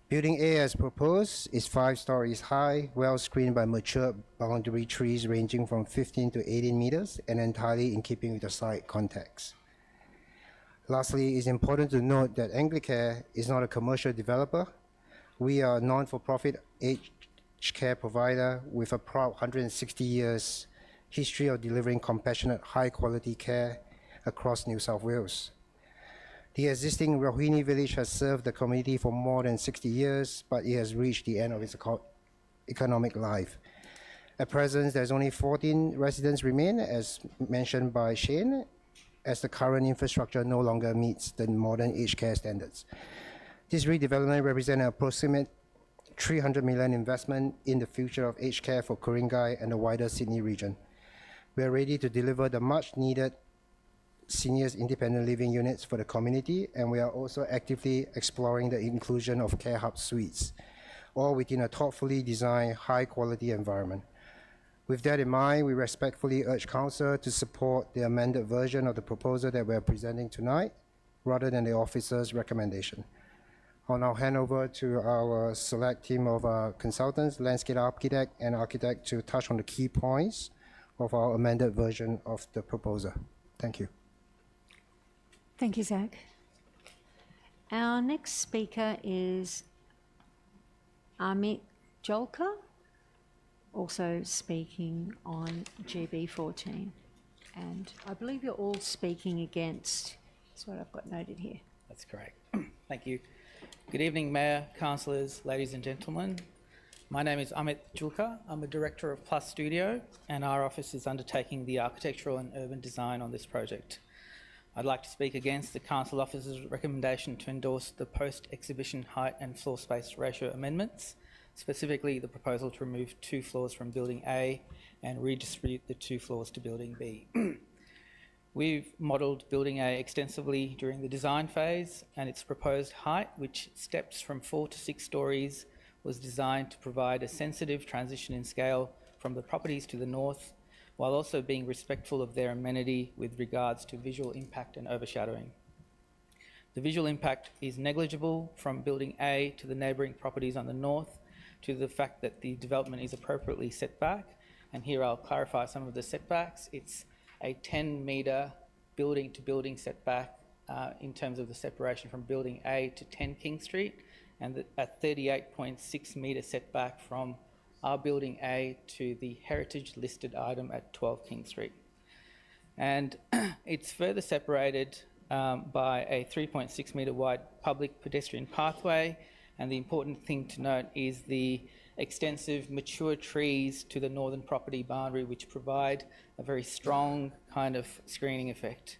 Building A, as proposed, is 5 stories high, well screened by mature boundary trees ranging from 15 to 18 meters and entirely in keeping with the site context. Lastly, it's important to note that Anglicare is not a commercial developer. We are a non-for-profit aged care provider with a proud 160 years history of delivering compassionate, high-quality care across New South Wales. The existing Rohini village has served the community for more than 60 years, but it has reached the end of its economic life. At present, there's only 14 residents remain, as mentioned by Shane, as the current infrastructure no longer meets the modern aged care standards. This redevelopment represents an approximate $300 million investment in the future of aged care for Ku-ring-gai and the wider Sydney region. We are ready to deliver the much-needed seniors independent living units for the community, and we are also actively exploring the inclusion of care hub suites, all within a thoughtfully designed, high-quality environment. With that in mind, we respectfully urge Council to support the amended version of the proposal that we are presenting tonight rather than the officer's recommendation. I'll now hand over to our select team of consultants, landscape architect and architect, to touch on the key points of our amended version of the proposal. Thank you. Thank you, Zach. Our next speaker is Amit Jolka, also speaking on GB14. And I believe you're all speaking against. That's what I've got noted here. That's correct. Thank you. Good evening, Mayor, councillors, ladies and gentlemen. My name is Amit Julka. I'm a director of Plus Studio, and our office is undertaking the architectural and urban design on this project. I'd like to speak against the council officer's recommendation to endorse the post-exhibition height and floor space ratio amendments, specifically the proposal to remove 2 floors from Building A and redistribute the 2 floors to Building B. We've modelled Building A extensively during the design phase, and its proposed height, which steps from 4 to 6 stories, was designed to provide a sensitive transition in scale from the properties to the north, while also being respectful of their amenity with regards to visual impact and overshadowing. The visual impact is negligible from Building A to the neighbouring properties on the north, to the fact that the development is appropriately set back, and here I'll clarify some of the setbacks. It's a 10-metre building-to-building setback in terms of the separation from Building A to 10 King Street, and a 38.6 metre setback from our Building A to the heritage listed item at 12 King Street. And it's further separated by a 3.6 metre wide public pedestrian pathway, and the important thing to note is the extensive mature trees to the northern property boundary, which provide a very strong kind of screening effect.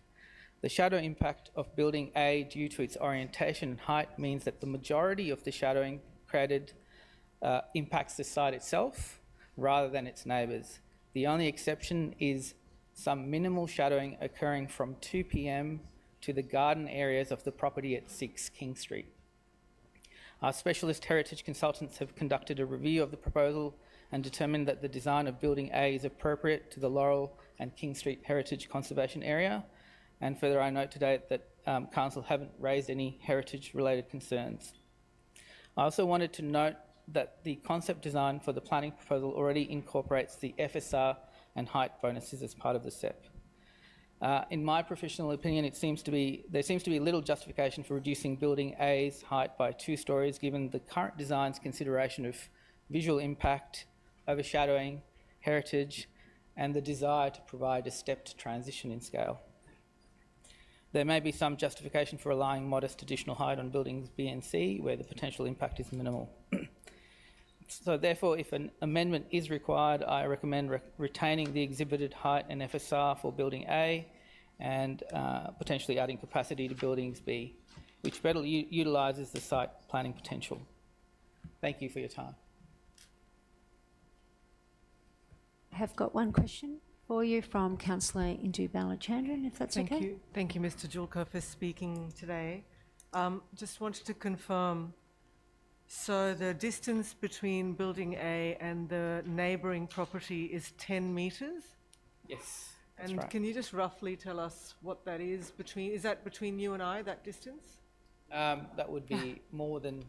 The shadow impact of Building A due to its orientation and height means that the majority of the shadowing created impacts the site itself rather than its neighbours. The only exception is some minimal shadowing occurring from 2 p.m. to the garden areas of the property at 6 King Street. Our specialist heritage consultants have conducted a review of the proposal and determined that the design of Building A is appropriate to the Laurel and King Street Heritage Conservation Area. And further, I note today that Council haven't raised any heritage-related concerns. I also wanted to note that the concept design for the planning proposal already incorporates the FSR and height bonuses as part of the SEP. In my professional opinion, there seems to be little justification for reducing Building A's height by 2 stories, given the current design's consideration of visual impact, overshadowing, heritage, and the desire to provide a stepped transition in scale. There may be some justification for allowing modest additional height on buildings B and C, where the potential impact is minimal. So therefore, if an amendment is required, I recommend retaining the exhibited height and FSR for Building A and potentially adding capacity to Buildings B, which better utilises the site planning potential. Thank you for your time. I have got one question for you from Councillor Indu Balachandran, if that's okay. Thank you, Mr. Julka, for speaking today. Just wanted to confirm, so the distance between Building A and the neighbouring property is 10 metres? Yes, and that's right. Can you just roughly tell us what that is between? Is that between you and I, that distance? That would be more than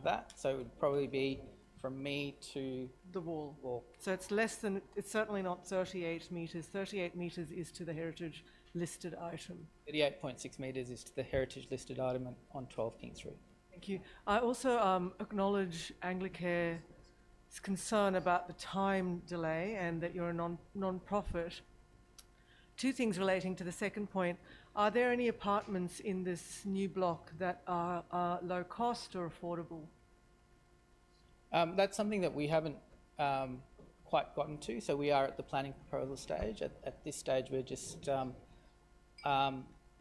that, so it would probably be from me to the wall. So it's less than, it's certainly not 38 metres. 38 metres is to the heritage listed item. 38.6 metres is to the heritage listed item on 12 King Street. Thank you. I also acknowledge Anglicare's concern about the time delay and that you're a non-profit. 2 things relating to the second point. Are there any apartments in this new block that are low cost or affordable? That's something that we haven't quite gotten to, so we are at the planning proposal stage. At this stage, we're just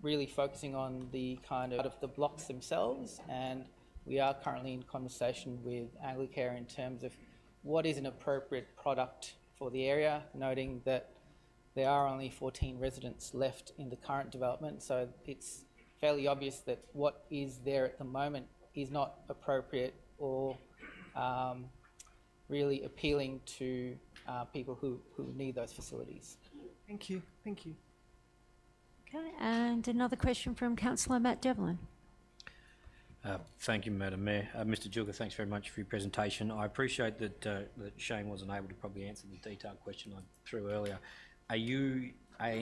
really focusing on the kind of the blocks themselves, and we are currently in conversation with Anglicare in terms of what is an appropriate product for the area, noting that there are only 14 residents left in the current development, so it's fairly obvious that what is there at the moment is not appropriate or really appealing to people who need those facilities. Thank you. Thank you. Okay, and another question from Councillor Matt Devlin. Thank you, Madam Mayor. Mr. Julka, thanks very much for your presentation. I appreciate that, that Shane wasn't able to probably answer the detailed question I threw earlier. Are you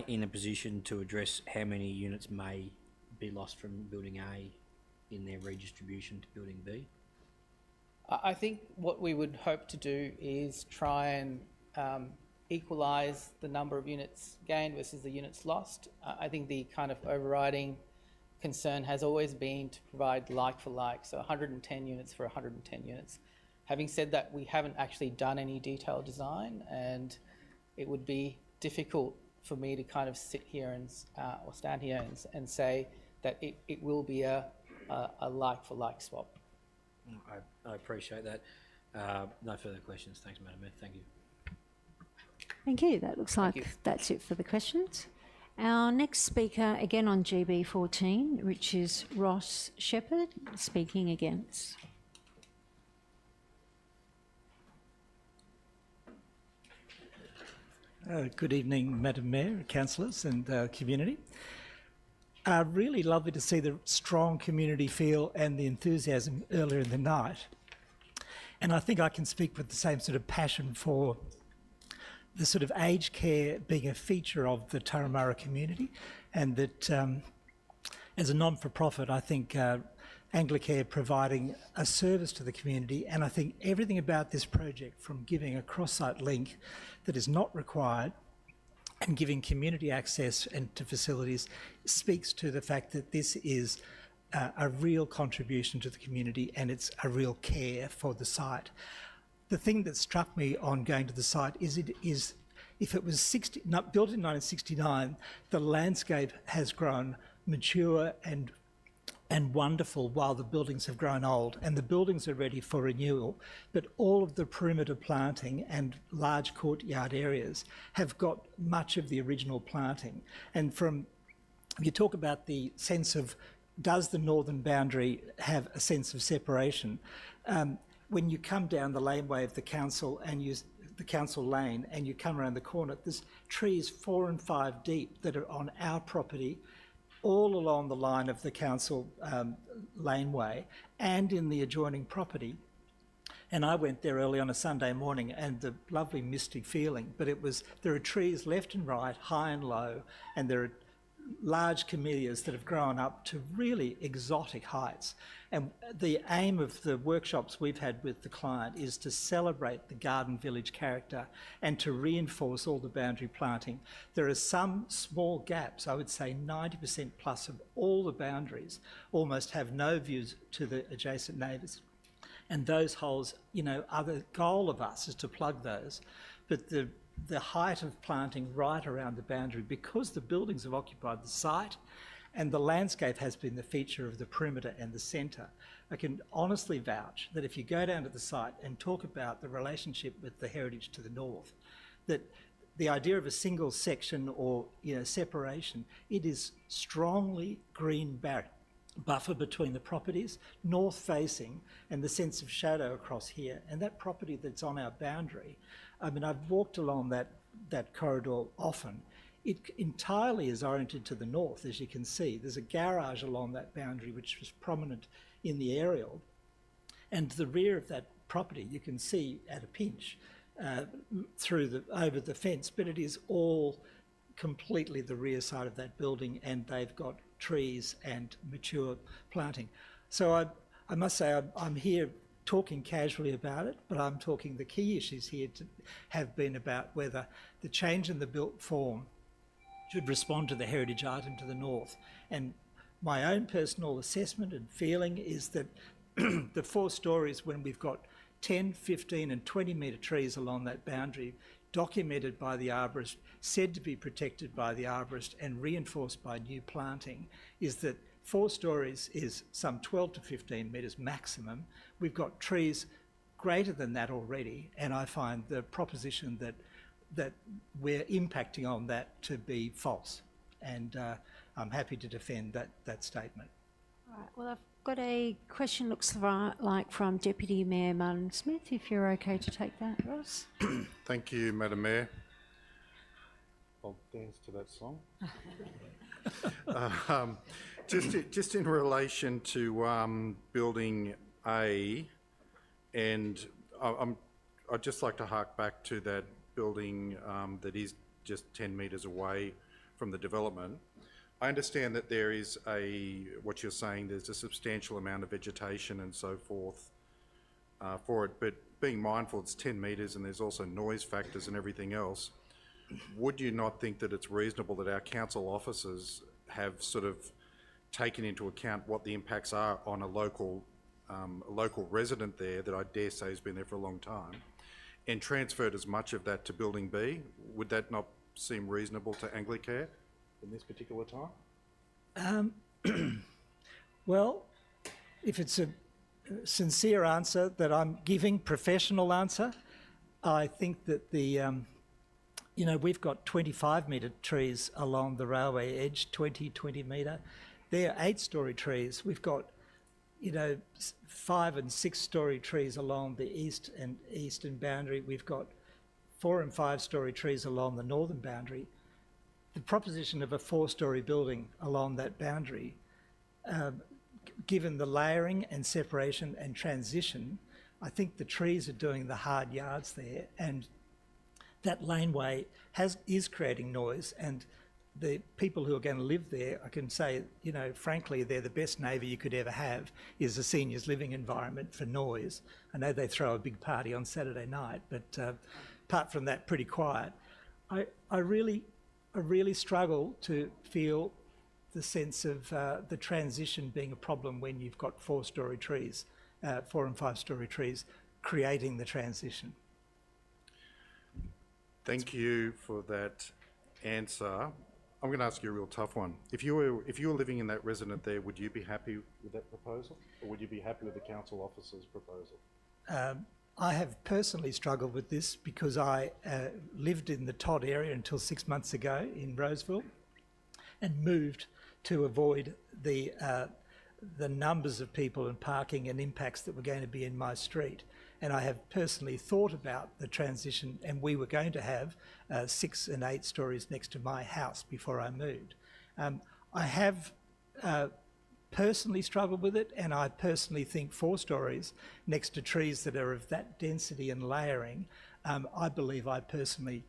in a position to address how many units may be lost from Building A in their redistribution to Building B? I think what we would hope to do is try and equalise the number of units gained versus the units lost. I think the kind of overriding concern has always been to provide like for like, so 110 units for 110 units. Having said that, we haven't actually done any detailed design, and it would be difficult for me to kind of sit here and or stand here and say that it will be a like for like swap. I appreciate that. No further questions. Thanks, Madam Mayor. Thank you. Thank you. That looks like that's it for the questions. Our next speaker, again on GB 14, which is Ross Shepherd, speaking against. Good evening, Madam Mayor, councillors and community. Really lovely to see the strong community feel and the enthusiasm earlier in the night. And I think I can speak with the same sort of passion for the sort of aged care being a feature of the Turramurra community, and that as a non-for-profit, I think Anglicare providing a service to the community, and I think everything about this project, from giving a cross-site link that is not required and giving community access and to facilities, speaks to the fact that this is a real contribution to the community and it's a real care for the site. The thing that struck me on going to the site is if it was built in 1969, the landscape has grown mature and wonderful while the buildings have grown old, and the buildings are ready for renewal, but all of the perimeter planting and large courtyard areas have got much of the original planting. And you talk about the sense of, does the northern boundary have a sense of separation? When you come down the laneway of the council and the council lane and you come around the corner, there's trees 4 and 5 deep that are on our property all along the line of the council laneway and in the adjoining property. And I went there early on a Sunday morning, and the lovely mystic feeling, but there are trees left and right, high and low, and there are large camellias that have grown up to really exotic heights. And the aim of the workshops we've had with the client is to celebrate the garden village character and to reinforce all the boundary planting. There are some small gaps, I would say 90% plus of all the boundaries almost have no views to the adjacent neighbours. And those holes, the goal of us is to plug those. But the height of planting right around the boundary, because the buildings have occupied the site and the landscape has been the feature of the perimeter and the centre, I can honestly vouch that if you go down to the site and talk about the relationship with the heritage to the north, that the idea of a single section or separation, it is strongly green buffer between the properties, north facing, and the sense of shadow across here. And that property that's on our boundary, I mean, I've walked along that corridor often. It entirely is oriented to the north, as you can see. There's a garage along that boundary which was prominent in the aerial. And the rear of that property you can see at a pinch over the fence, but it is all completely the rear side of that building, and they've got trees and mature planting. So I must say I'm here talking casually about it, but I'm talking the key issues here have been about whether the change in the built form should respond to the heritage item to the north. And my own personal assessment and feeling is that the 4 stories, when we've got 10, 15 and 20 metre trees along that boundary, documented by the arborist, said to be protected by the arborist and reinforced by new planting, is that 4 stories is some 12 to 15 metres maximum. We've got trees greater than that already, and I find the proposition that we're impacting on that to be false. And I'm happy to defend that statement. All right, well, I've got a question, looks like from Deputy Mayor Martin Smith, if you're okay to take that, Ross. Thank you, Madam Mayor. I'll dance to that song. Just in relation to building A, and I'd just like to hark back to that building that is just 10 metres away from the development. I understand that there is what you're saying, there's a substantial amount of vegetation and so forth for it, but being mindful it's 10 metres and there's also noise factors and everything else, would you not think that it's reasonable that our council officers have sort of taken into account what the impacts are on a local resident there that I dare say has been there for a long time, and transferred as much of that to building B? Would that not seem reasonable to Anglicare in this particular time? Well, if it's a sincere answer that I'm giving, professional answer, I think that we've got 25-metre trees along the railway edge, 20 metre. They're 8-storey trees. We've got 5 and 6-storey trees along the eastern boundary. We've got 4 and 5-storey trees along the northern boundary. The proposition of a 4-storey building along that boundary, given the layering and separation and transition, I think the trees are doing the hard yards there, and that laneway is creating noise, and the people who are going to live there, I can say, frankly, they're the best neighbour you could ever have, is a seniors living environment for noise. I know they throw a big party on Saturday night, but apart from that, pretty quiet. I really struggle to feel the sense of the transition being a problem when you've got 4-storey trees, 4 and 5-storey trees, creating the transition. Thank you for that answer. I'm going to ask you a real tough one. If you were living in that resident there, would you be happy with that proposal, or would you be happy with the council officer's proposal? I have personally struggled with this because I lived in the Todd area until 6 months ago in Roseville, and moved to avoid the numbers of people and parking and impacts that were going to be in my street. And I have personally thought about the transition, and we were going to have 6 and 8 stories next to my house before I moved. I have personally struggled with it, and I personally think 4 stories next to trees that are of that density and layering, I believe I personally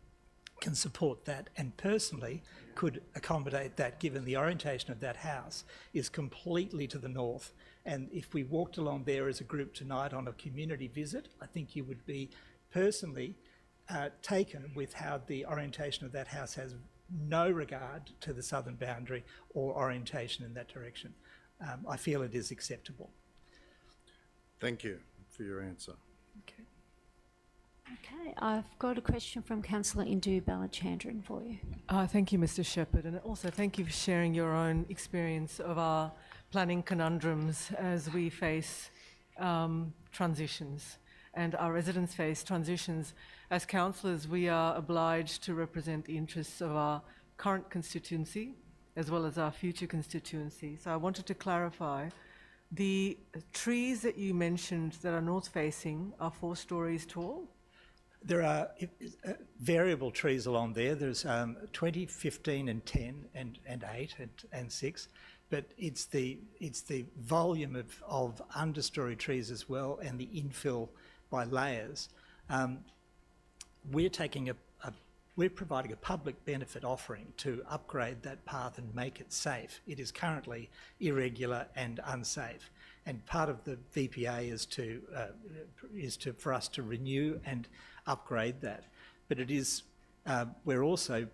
can support that, and personally could accommodate that, given the orientation of that house is completely to the north. And if we walked along there as a group tonight on a community visit, I think you would be personally taken with how the orientation of that house has no regard to the southern boundary or orientation in that direction. I feel it is acceptable. Thank you for your answer. Okay. Okay, I've got a question from Councillor Indu Balachandran for you. Thank you, Mr. Shepherd, and also thank you for sharing your own experience of our planning conundrums as we face transitions, and our residents face transitions. As councillors, we are obliged to represent the interests of our current constituency as well as our future constituency. So I wanted to clarify, the trees that you mentioned that are north-facing are 4 stories tall? There are variable trees along there. There's 20, 15 and 10 and 8 and 6, but it's the volume of understory trees as well, and the infill by layers. We're providing a public benefit offering to upgrade that path and make it safe. It is currently irregular and unsafe, and part of the VPA is for us to renew and upgrade that. But it is we're also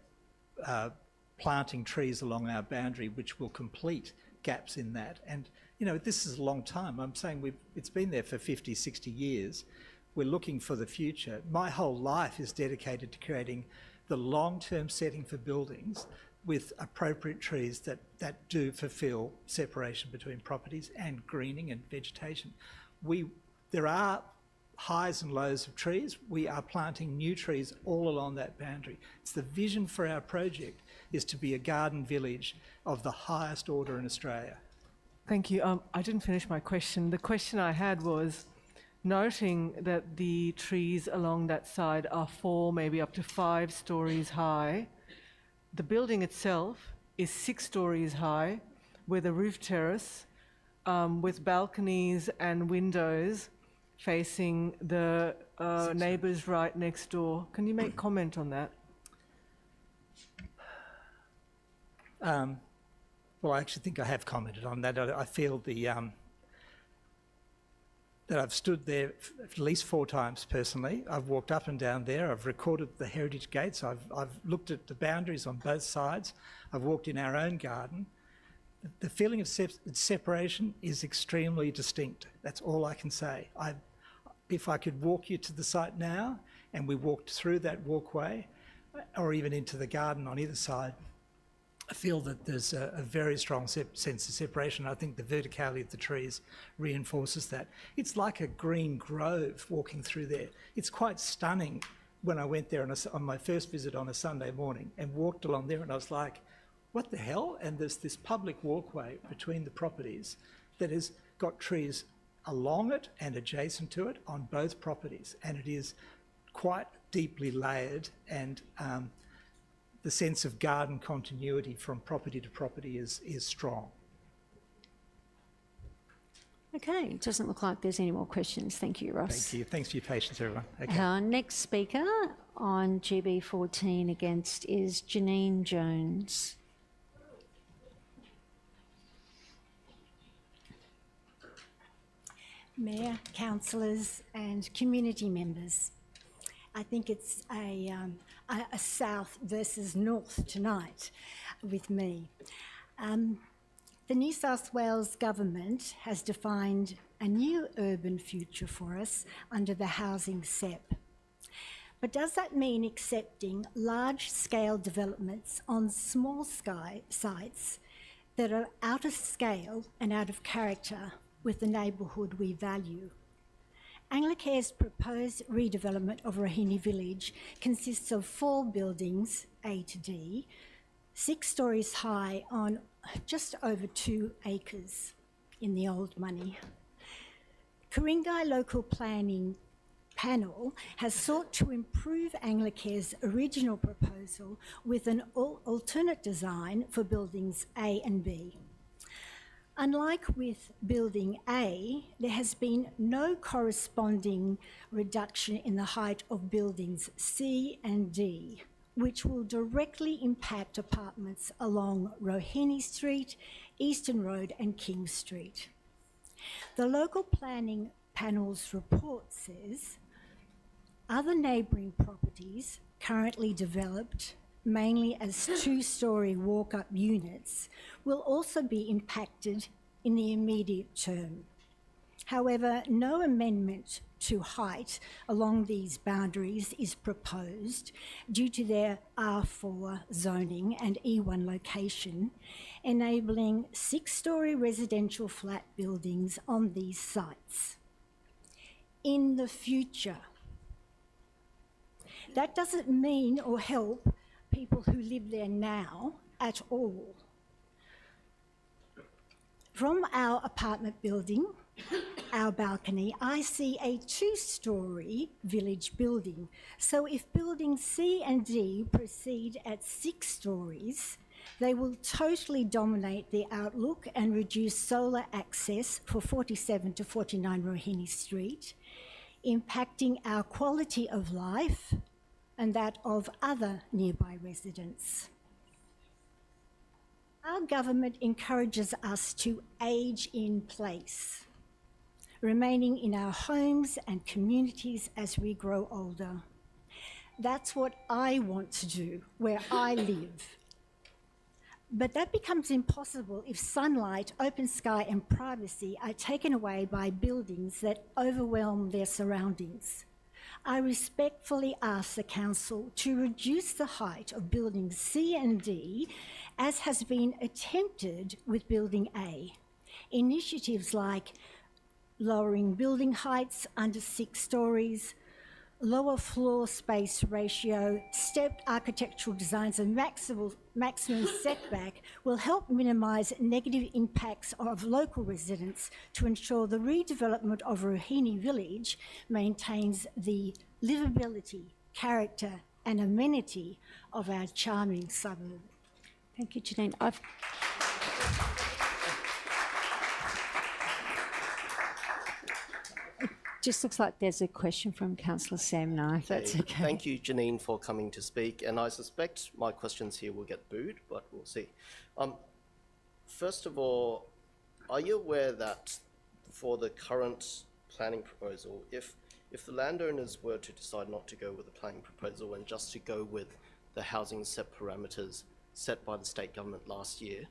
planting trees along our boundary which will complete gaps in that. And this is a long time. I'm saying it's been there for 50, 60 years. We're looking for the future. My whole life is dedicated to creating the long-term setting for buildings with appropriate trees that do fulfil separation between properties and greening and vegetation. There are highs and lows of trees. We are planting new trees all along that boundary. It's the vision for our project is to be a garden village of the highest order in Australia. Thank you. I didn't finish my question. The question I had was, noting that the trees along that side are 4, maybe up to 5 stories high, the building itself is 6 stories high with a roof terrace with balconies and windows facing the neighbours right next door. Can you make comment on that? Well, I actually think I have commented on that. I feel that I've stood there at least 4 times personally. I've walked up and down there. I've recorded the heritage gates. I've looked at the boundaries on both sides. I've walked in our own garden. The feeling of separation is extremely distinct. That's all I can say. If I could walk you to the site now and we walked through that walkway or even into the garden on either side, I feel that there's a very strong sense of separation. I think the verticality of the trees reinforces that. It's like a green grove walking through there. It's quite stunning when I went there on my first visit on a Sunday morning and walked along there, and I was like, what the hell? And there's this public walkway between the properties that has got trees along it and adjacent to it on both properties, and it is quite deeply layered, and the sense of garden continuity from property to property is strong. Okay, it doesn't look like there's any more questions. Thank you, Ross. Thank you. Thanks for your patience, everyone. Okay. Our next speaker on GB14 against is Janine Jones. – Mayor, councillors and community members. I think it's a south versus north tonight with me. The New South Wales government has defined a new urban future for us under the housing SEP. But does that mean accepting large-scale developments on small sites that are out of scale and out of character with the neighbourhood we value? Anglicare's proposed redevelopment of Rohini Village consists of 4 buildings, A to D, 6 stories high on just over 2 acres in the old money. Ku-ring-gai local planning panel has sought to improve Anglicare's original proposal with an alternate design for buildings A and B. Unlike with Building A, there has been no corresponding reduction in the height of buildings C and D, which will directly impact apartments along Rohini Street, Eastern Road and King Street. The local planning panel's report says other neighbouring properties currently developed mainly as 2-storey walk-up units, will also be impacted in the immediate term. However, no amendment to height along these boundaries is proposed due to their R4 zoning and E1 location, enabling 6-storey residential flat buildings on these sites. In the future, that doesn't mean or help people who live there now at all. From our apartment building, our balcony, I see a 2-storey village building. So if buildings C and D proceed at 6 stories, they will totally dominate the outlook and reduce solar access for 47 to 49 Rohini Street, impacting our quality of life and that of other nearby residents. Our government encourages us to age in place, remaining in our homes and communities as we grow older. That's what I want to do where I live. But that becomes impossible if sunlight, open sky and privacy are taken away by buildings that overwhelm their surroundings. I respectfully ask the Council to reduce the height of buildings C and D, as has been attempted with Building A. Initiatives like lowering building heights under 6 stories, lower floor space ratio, stepped architectural designs and maximum setback will help minimise negative impacts of local residents to ensure the redevelopment of Rohini Village maintains the livability, character and amenity of our charming suburb. Thank you, Janine. It just looks like there's a question from Councillor Sam now, if that's okay. Thank you, Janine, for coming to speak. And I suspect my questions here will get booed, but we'll see. First of all, are you aware that for the current planning proposal, if the landowners were to decide not to go with the planning proposal and just to go with the housing set parameters set by the state government last year,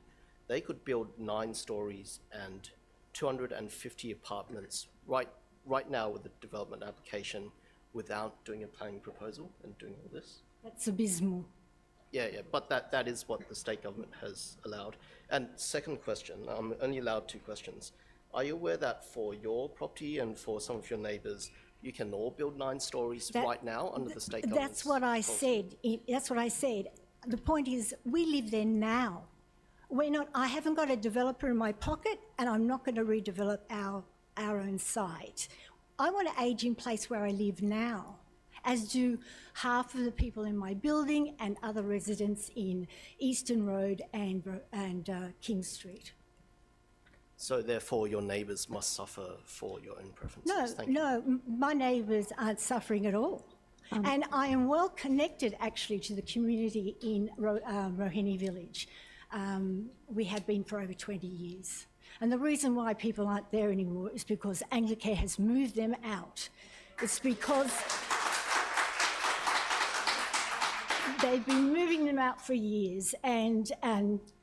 they could build 9 stories and 250 apartments right now with the development application without doing a planning proposal and doing all this? That's abysmal. Yeah, but that is what the state government has allowed. And second question, I'm only allowed 2 questions. Are you aware that for your property and for some of your neighbours, you can all build 9 stories right now under the state government? That's what I said. That's what I said. The point is, we live there now. I haven't got a developer in my pocket, and I'm not going to redevelop our own site. I want to age in place where I live now, as do half of the people in my building and other residents in Eastern Road and King Street. So therefore, your neighbours must suffer for your own preferences? No, my neighbours aren't suffering at all. And I am well connected, actually, to the community in Rohini Village. We have been for over 20 years. And the reason why people aren't there anymore is because Anglicare has moved them out. It's because they've been moving them out for years, and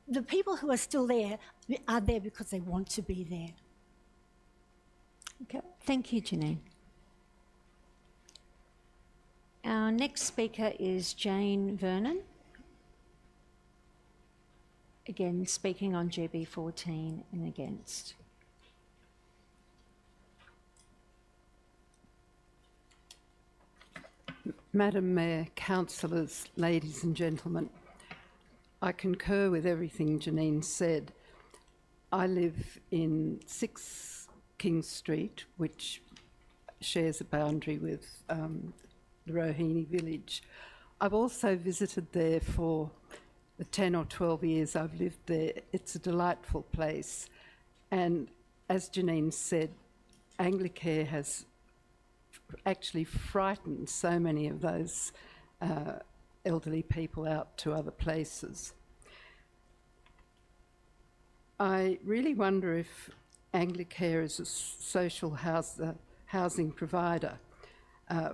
the people who are still there are there because they want to be there. Okay, thank you, Janine. Our next speaker is Jane Vernon. Again, speaking on GB 14 and against. Madam Mayor, councillors, ladies and gentlemen, I concur with everything Janine said. I live in 6 King Street, which shares a boundary with the Rohini Village. I've also visited there for the 10 or 12 years I've lived there. It's a delightful place. And as Janine said, Anglicare has actually frightened so many of those elderly people out to other places. I really wonder if Anglicare is a social housing provider.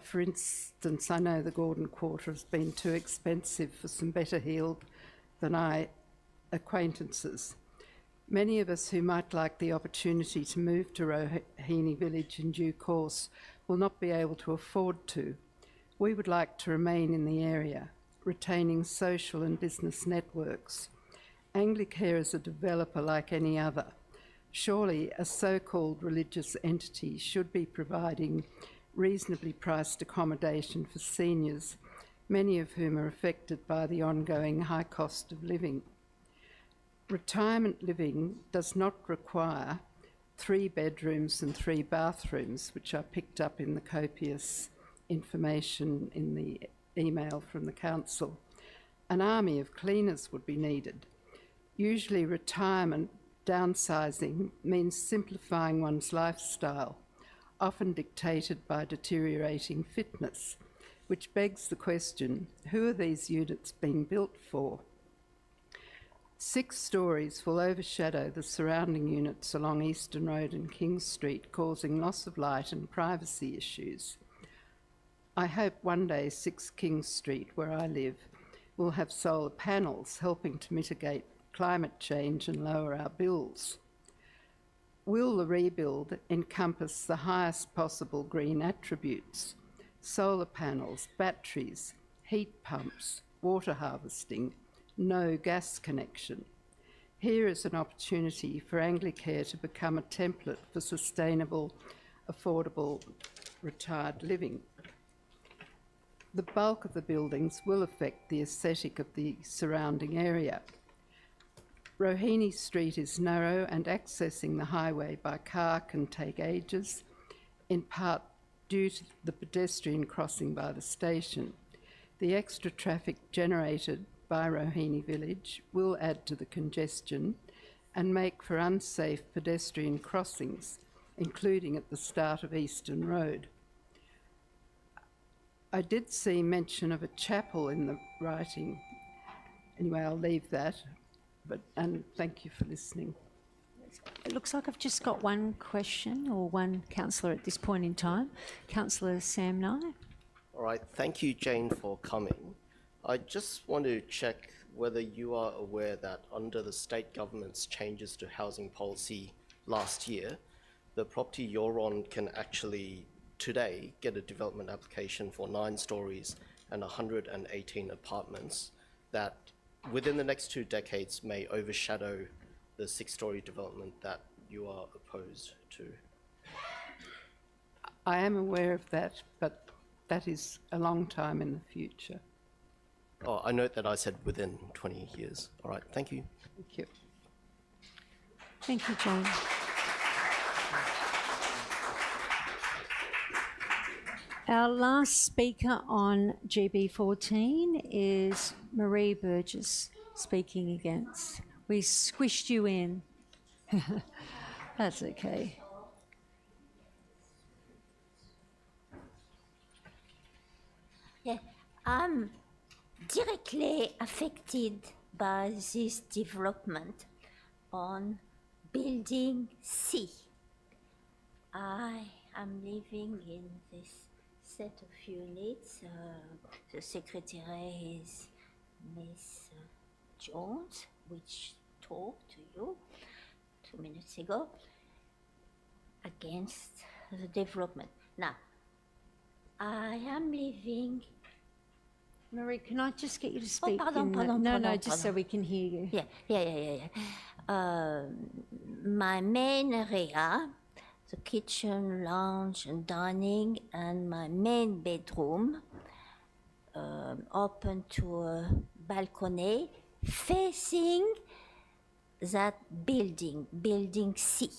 For instance, I know the Gordon Quarter has been too expensive for some better heeled than I acquaintances. Many of us who might like the opportunity to move to Rohini Village in due course will not be able to afford to. We would like to remain in the area, retaining social and business networks. Anglicare is a developer like any other. Surely a so-called religious entity should be providing reasonably priced accommodation for seniors, many of whom are affected by the ongoing high cost of living. Retirement living does not require 3 bedrooms and 3 bathrooms, which I picked up in the copious information in the email from the council. An army of cleaners would be needed. Usually retirement downsizing means simplifying one's lifestyle, often dictated by deteriorating fitness, which begs the question, who are these units being built for? 6 stories will overshadow the surrounding units along Eastern Road and King Street, causing loss of light and privacy issues. I hope one day 6 King Street, where I live, will have solar panels helping to mitigate climate change and lower our bills. Will the rebuild encompass the highest possible green attributes? Solar panels, batteries, heat pumps, water harvesting, no gas connection. Here is an opportunity for Anglicare to become a template for sustainable, affordable, retired living. The bulk of the buildings will affect the aesthetic of the surrounding area. Rohini Street is narrow and accessing the highway by car can take ages, in part due to the pedestrian crossing by the station. The extra traffic generated by Rohini Village will add to the congestion and make for unsafe pedestrian crossings, including at the start of Eastern Road. I did see mention of a chapel in the writing. Anyway, I'll leave that, and thank you for listening. It looks like I've just got one question or one councillor at this point in time. Councillor Sam Nye. All right, thank you, Jane, for coming. I just want to check whether you are aware that under the state government's changes to housing policy last year, the property you're on can actually today get a development application for 9 stories and 118 apartments that within the next 2 decades may overshadow the 6-story development that you are opposed to. I am aware of that, but that is a long time in the future. Oh, I note that I said within 20 years. All right, thank you. Thank you. Thank you, Jane. Our last speaker on GB14 is Marie Burgess, speaking against. We squished you in. That's okay. Yeah, I'm directly affected by this development on Building C. I am living in this set of units. The secretary is Miss Jones, which talked to you 2 minutes ago against the development. Now, I am living. Marie, can I just get you to speak? Pardon, Just so we can hear you. Yeah. My main area, the kitchen, lounge, and dining, and my main bedroom, open to a balcony facing that building, Building C.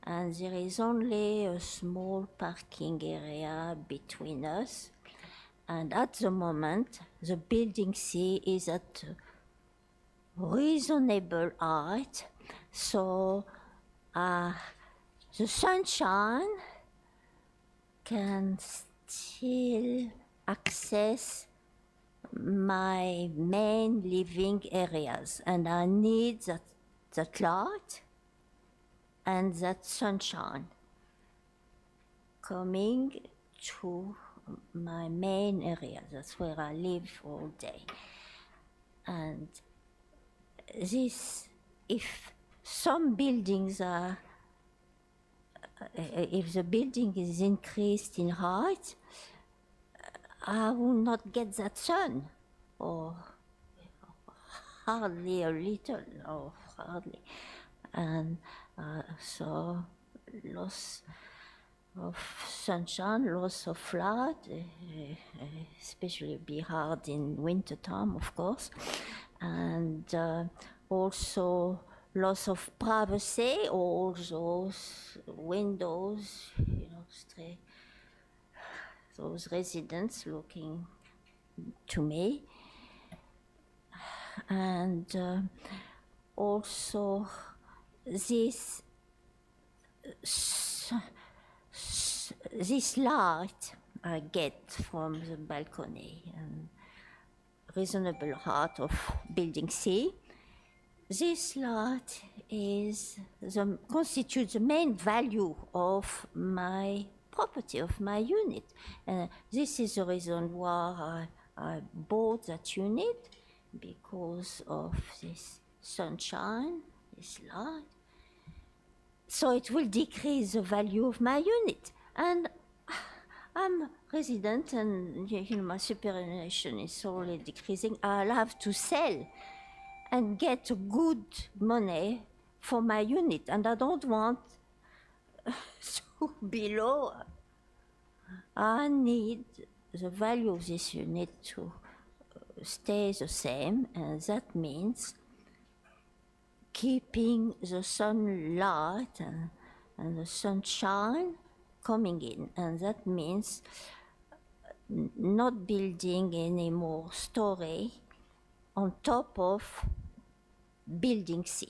And there is only a small parking area between us. And at the moment, the Building C is at reasonable height, so the sunshine can still access my main living areas, and I need that light and that sunshine coming to my main area. That's where I live all day. And this, if some buildings are, if the building is increased in height, I will not get that sun, or hardly a little, or hardly. And so loss of sunshine, loss of light, especially be hard in winter time, of course, and also loss of privacy, all those windows, those residents looking to me, and also this light I get from the balcony and reasonable height of Building C. This light constitutes the main value of my property, of my unit. This is the reason why I bought that unit, because of this sunshine, this light. So it will decrease the value of my unit. And I'm resident, and my superannuation is slowly decreasing. I'll have to sell and get good money for my unit, and I don't want to be low. I need the value of this unit to stay the same, and that means keeping the sunlight and the sunshine coming in, and that means not building any more story on top of Building C.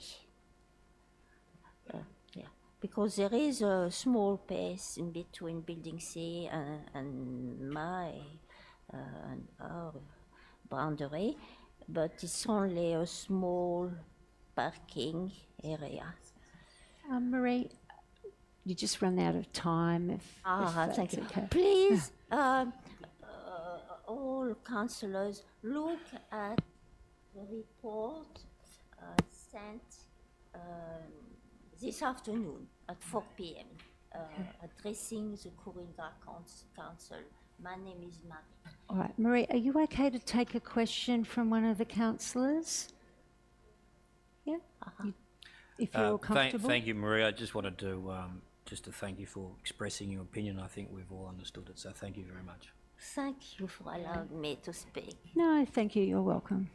Yeah, because there is a small space in between Building C and our boundary, but it's only a small parking area. Marie, you just run out of time. If Thank you. okay. Please, all councillors, look at the report sent this afternoon at 4 p.m. Addressing the Ku-ring-gai Council. My name is Marie. All right, Marie, are you okay to take a question from one of the councillors? Yeah, if you're comfortable. Thank you, Marie. I just wanted to just to thank you for expressing your opinion. I think we've all understood it, so thank you very much. Thank you for allowing me to speak. No, thank you. You're welcome.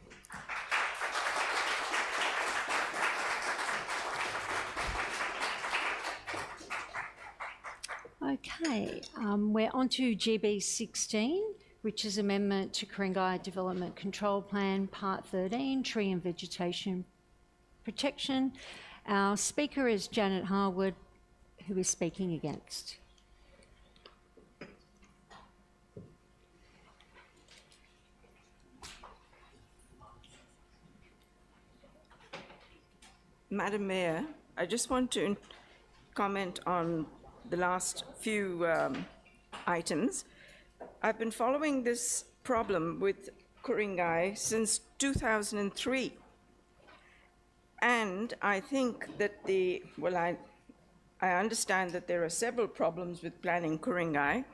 Okay, we're on to GB 16, which is amendment to Ku-ring-gai Development Control Plan, Part 13, Tree and Vegetation Protection. Our speaker is Janet Harwood, who is speaking against. Madam Mayor, I just want to comment on the last few items. I've been following this problem with Ku-ring-gai since 2003. And I think that I understand that there are several problems with planning Ku-ring-gai,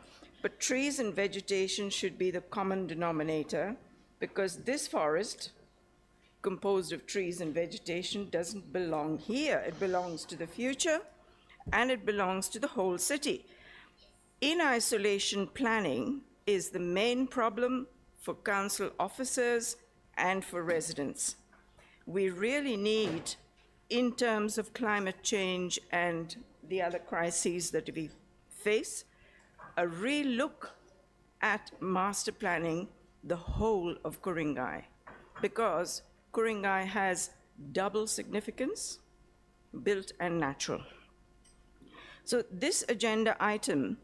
but trees and vegetation should be the common denominator, because this forest, composed of trees and vegetation, doesn't belong here. It belongs to the future, and it belongs to the whole city. In isolation planning is the main problem for council officers and for residents. We really need, in terms of climate change and the other crises that we face, a relook at master planning the whole of Ku-ring-gai, because Ku-ring-gai has double significance, built and natural. So this agenda item,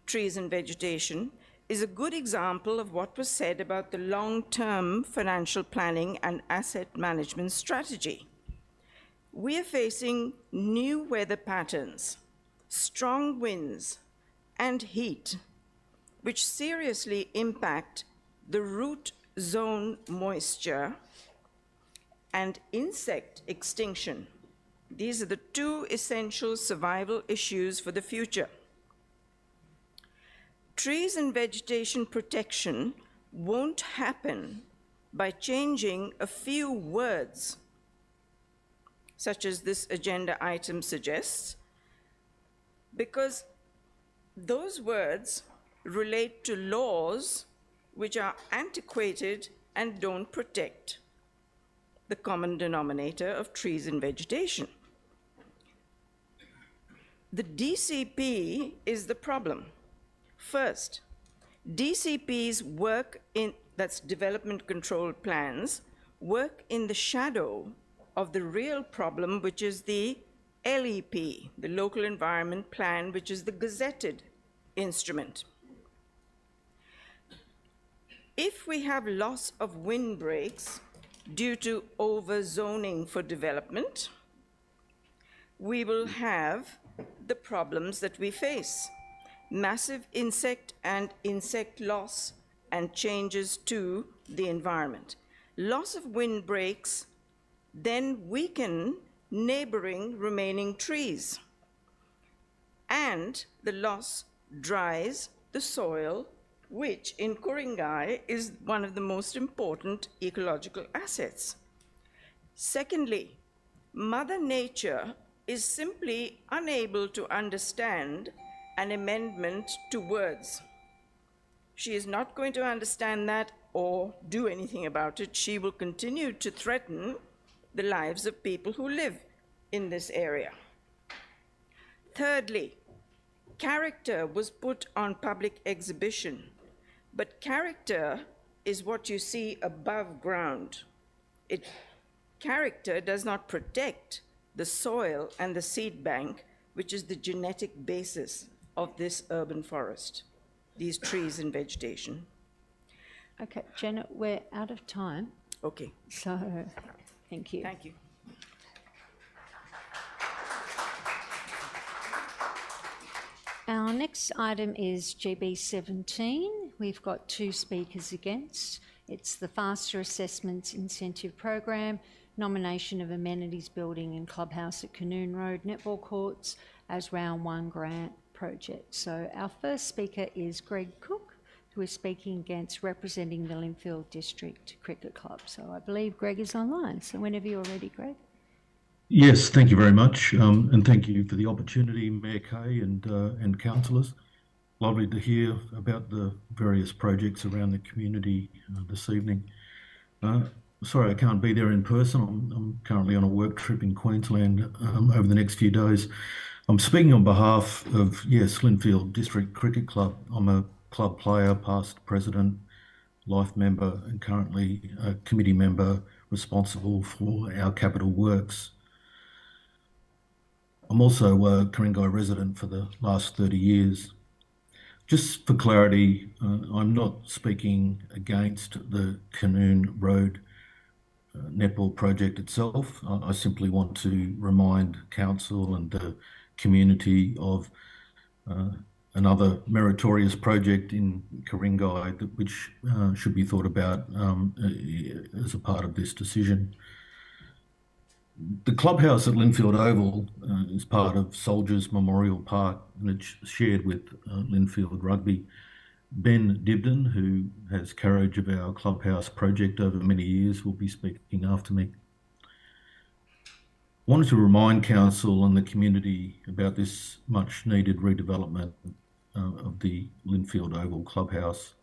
trees and vegetation, is a good example of what was said about the long-term financial planning and asset management strategy. We are facing new weather patterns, strong winds, and heat, which seriously impact the root zone moisture and insect extinction. These are the two essential survival issues for the future. Trees and vegetation protection won't happen by changing a few words, such as this agenda item suggests, because those words relate to laws which are antiquated and don't protect the common denominator of trees and vegetation. The DCP is the problem. First, DCPs work in, that's development control plans, work in the shadow of the real problem, which is the LEP, the Local Environment Plan, which is the gazetted instrument. If we have loss of windbreaks due to over-zoning for development, we will have the problems that we face. Massive insect loss and changes to the environment. Loss of windbreaks then weaken neighboring remaining trees, and the loss dries the soil, which in Ku-ring-gai is one of the most important ecological assets. Secondly, Mother Nature is simply unable to understand an amendment to words. She is not going to understand that or do anything about it. She will continue to threaten the lives of people who live in this area. Thirdly, character was put on public exhibition, but character is what you see above ground. character does not protect the soil and the seed bank, which is the genetic basis of this urban forest, these trees and vegetation. Okay, Jenna, we're out of time. Okay. So, thank you. Thank you. Our next item is GB 17. We've got 2 speakers against. It's the Faster Assessments Incentive Program, nomination of amenities building and clubhouse at Canoon Road Netball Courts as Round 1 grant project. So our first speaker is Greg Cook, who is speaking against representing the Linfield District Cricket Club. So I believe Greg is online. So whenever you're ready, Greg. Yes, thank you very much, and thank you for the opportunity, Mayor Kay and councillors. Lovely to hear about the various projects around the community this evening. Sorry I can't be there in person. I'm currently on a work trip in Queensland over the next few days. I'm speaking on behalf of, yes, Linfield District Cricket Club. I'm a club player, past president, life member, and currently a committee member responsible for our capital works. I'm also a Ku-ring-gai resident for the last 30 years. Just for clarity, I'm not speaking against the Canoon Road netball project itself. I simply want to remind council and the community of another meritorious project in Ku-ring-gai which should be thought about as a part of this decision. The clubhouse at Linfield Oval is part of Soldiers Memorial Park, and it's shared with Linfield Rugby. Ben Dibden, who has carriage of our clubhouse project over many years, will be speaking after me. I wanted to remind council and the community about this much needed redevelopment of the Linfield Oval clubhouse.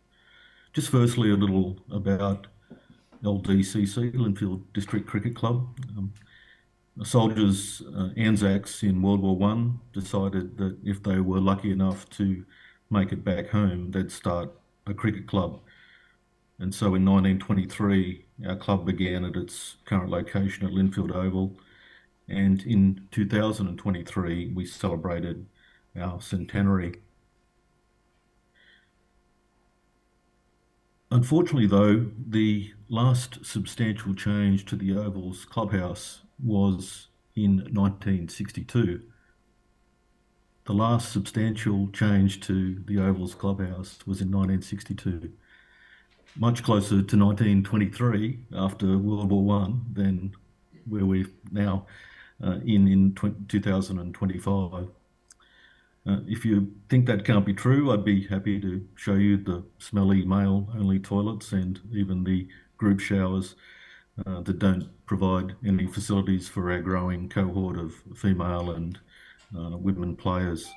Just firstly, a little about LDCC, Linfield District Cricket Club. Soldiers, Anzacs in World War I decided that if they were lucky enough to make it back home, they'd start a cricket club. And so in 1923, our club began at its current location at Linfield Oval. And in 2023, we celebrated our centenary. Unfortunately, though, the last substantial change to the Oval's clubhouse was in 1962. The last substantial change to the Oval's clubhouse was in 1962. Much closer to 1923 after World War I than where we're now in 2025. If you think that can't be true, I'd be happy to show you the smelly male-only toilets and even the group showers that don't provide any facilities for our growing cohort of female and women players.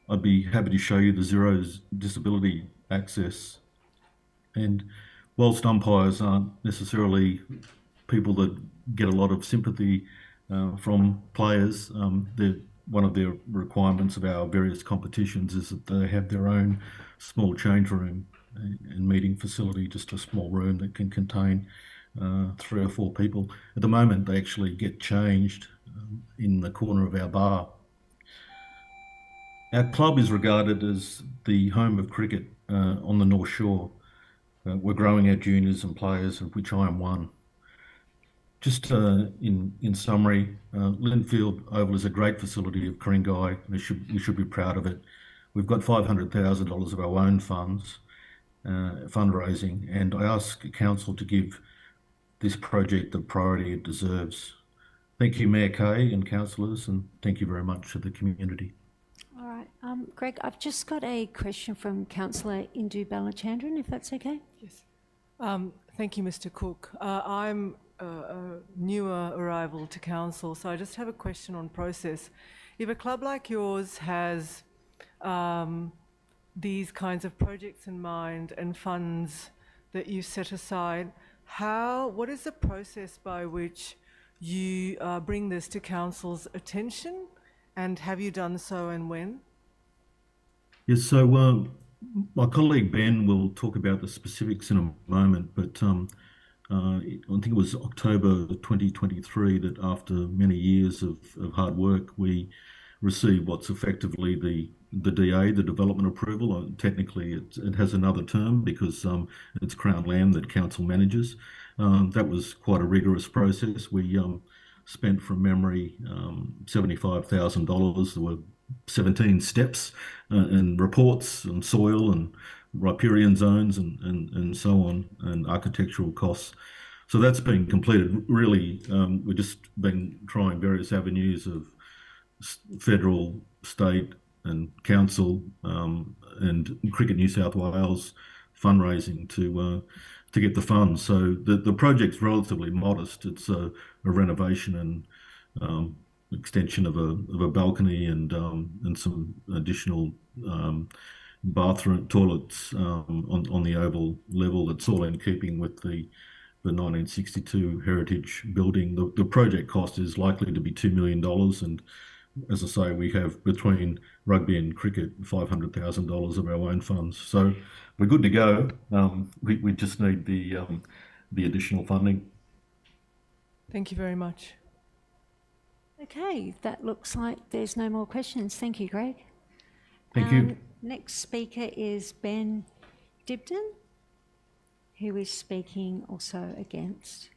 I'd be happy to show you the Zero's disability access. And whilst umpires aren't necessarily people that get a lot of sympathy from players, one of the requirements of our various competitions is that they have their own small change room and meeting facility, just a small room that can contain 3 or 4 people. At the moment, they actually get changed in the corner of our bar. Our club is regarded as the home of cricket on the North Shore. We're growing our juniors and players, of which I am one. Just in summary, Linfield Oval is a great facility of Ku-ring-gai, and we should be proud of it. We've got $500,000 of our own funds, fundraising, and I ask council to give this project the priority it deserves. Thank you, Mayor Kay and councillors, and thank you very much to the community. All right. Greg, I've just got a question from Councillor Indu Balachandran, if that's okay. Yes. Thank you, Mr. Cook. I'm a newer arrival to council, so I just have a question on process. If a club like yours has these kinds of projects in mind and funds that you set aside, what is the process by which you bring this to council's attention, and have you done so, and when? Yes, so my colleague Ben will talk about the specifics in a moment, but I think it was October 2023 that after many years of hard work, we received what's effectively the DA, the development approval. Technically, it has another term because it's Crown land that council manages. That was quite a rigorous process. We spent from memory $75,000. There were 17 steps and reports and soil and riparian zones and so on, and architectural costs. So that's been completed. Really, we've just been trying various avenues of federal, state and council and Cricket New South Wales fundraising to get the funds. So the project's relatively modest. It's a renovation and extension of a balcony and some additional bathroom toilets on the oval level. That's all in keeping with the 1962 heritage building. The project cost is likely to be $2 million, and as I say, we have between rugby and cricket $500,000 of our own funds. So we're good to go. We just need the additional funding. Thank you very much. Okay, that looks like there's no more questions. Thank you, Greg. Thank you. Next speaker is Ben Dibden, who is speaking also against.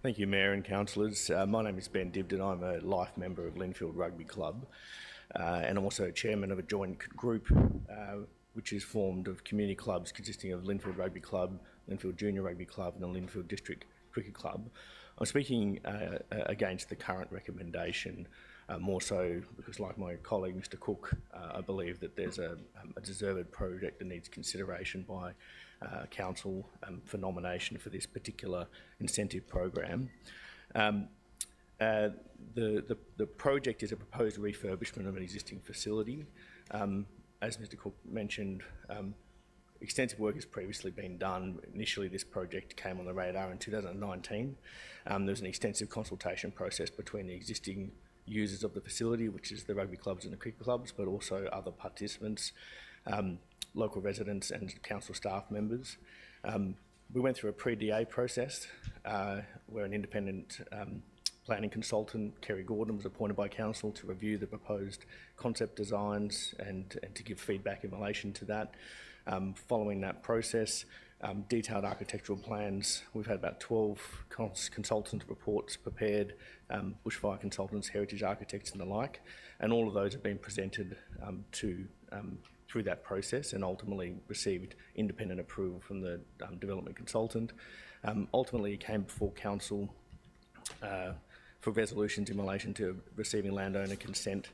Thank you, Mayor and councillors. My name is Ben Dibden. I'm a life member of Linfield Rugby Club, and I'm also chairman of a joint group which is formed of community clubs consisting of Linfield Rugby Club, Linfield Junior Rugby Club and the Linfield District Cricket Club. I'm speaking against the current recommendation, more so because, like my colleague Mr Cook, I believe that there's a deserved project that needs consideration by council for nomination for this particular incentive program. The project is a proposed refurbishment of an existing facility. As Mr Cook mentioned, extensive work has previously been done. Initially, this project came on the radar in 2019. There was an extensive consultation process between the existing users of the facility, which is the rugby clubs and the cricket clubs, but also other participants, local residents and council staff members. We went through a pre-DA process where an independent planning consultant, Kerry Gordon, was appointed by council to review the proposed concept designs and to give feedback in relation to that. Following that process, detailed architectural plans. We've had about 12 consultant reports prepared, bushfire consultants, heritage architects and the like, and all of those have been presented through that process and ultimately received independent approval from the development consultant. Ultimately, it came before council for resolutions in relation to receiving landowner consent,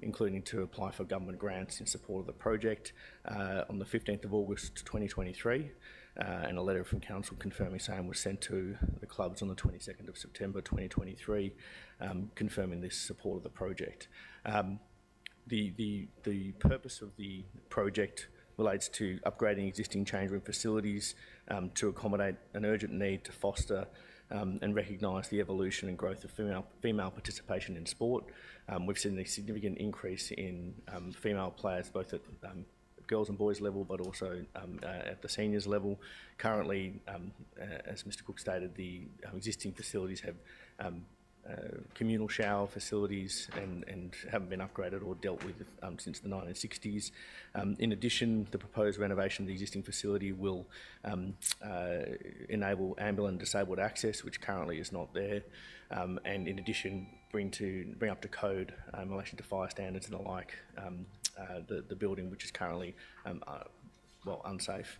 including to apply for government grants in support of the project on the 15th of August 2023, and a letter from council confirming same was sent to the clubs on the 22nd of September 2023, confirming this support of the project. The purpose of the project relates to upgrading existing change room facilities to accommodate an urgent need to foster and recognise the evolution and growth of female participation in sport. We've seen a significant increase in female players, both at girls and boys level, but also at the seniors level. Currently, as Mr Cook stated, the existing facilities have communal shower facilities and haven't been upgraded or dealt with since the 1960s. In addition, the proposed renovation of the existing facility will enable ambulant and disabled access, which currently is not there, and in addition bring up to code in relation to fire standards and the like the building, which is currently unsafe.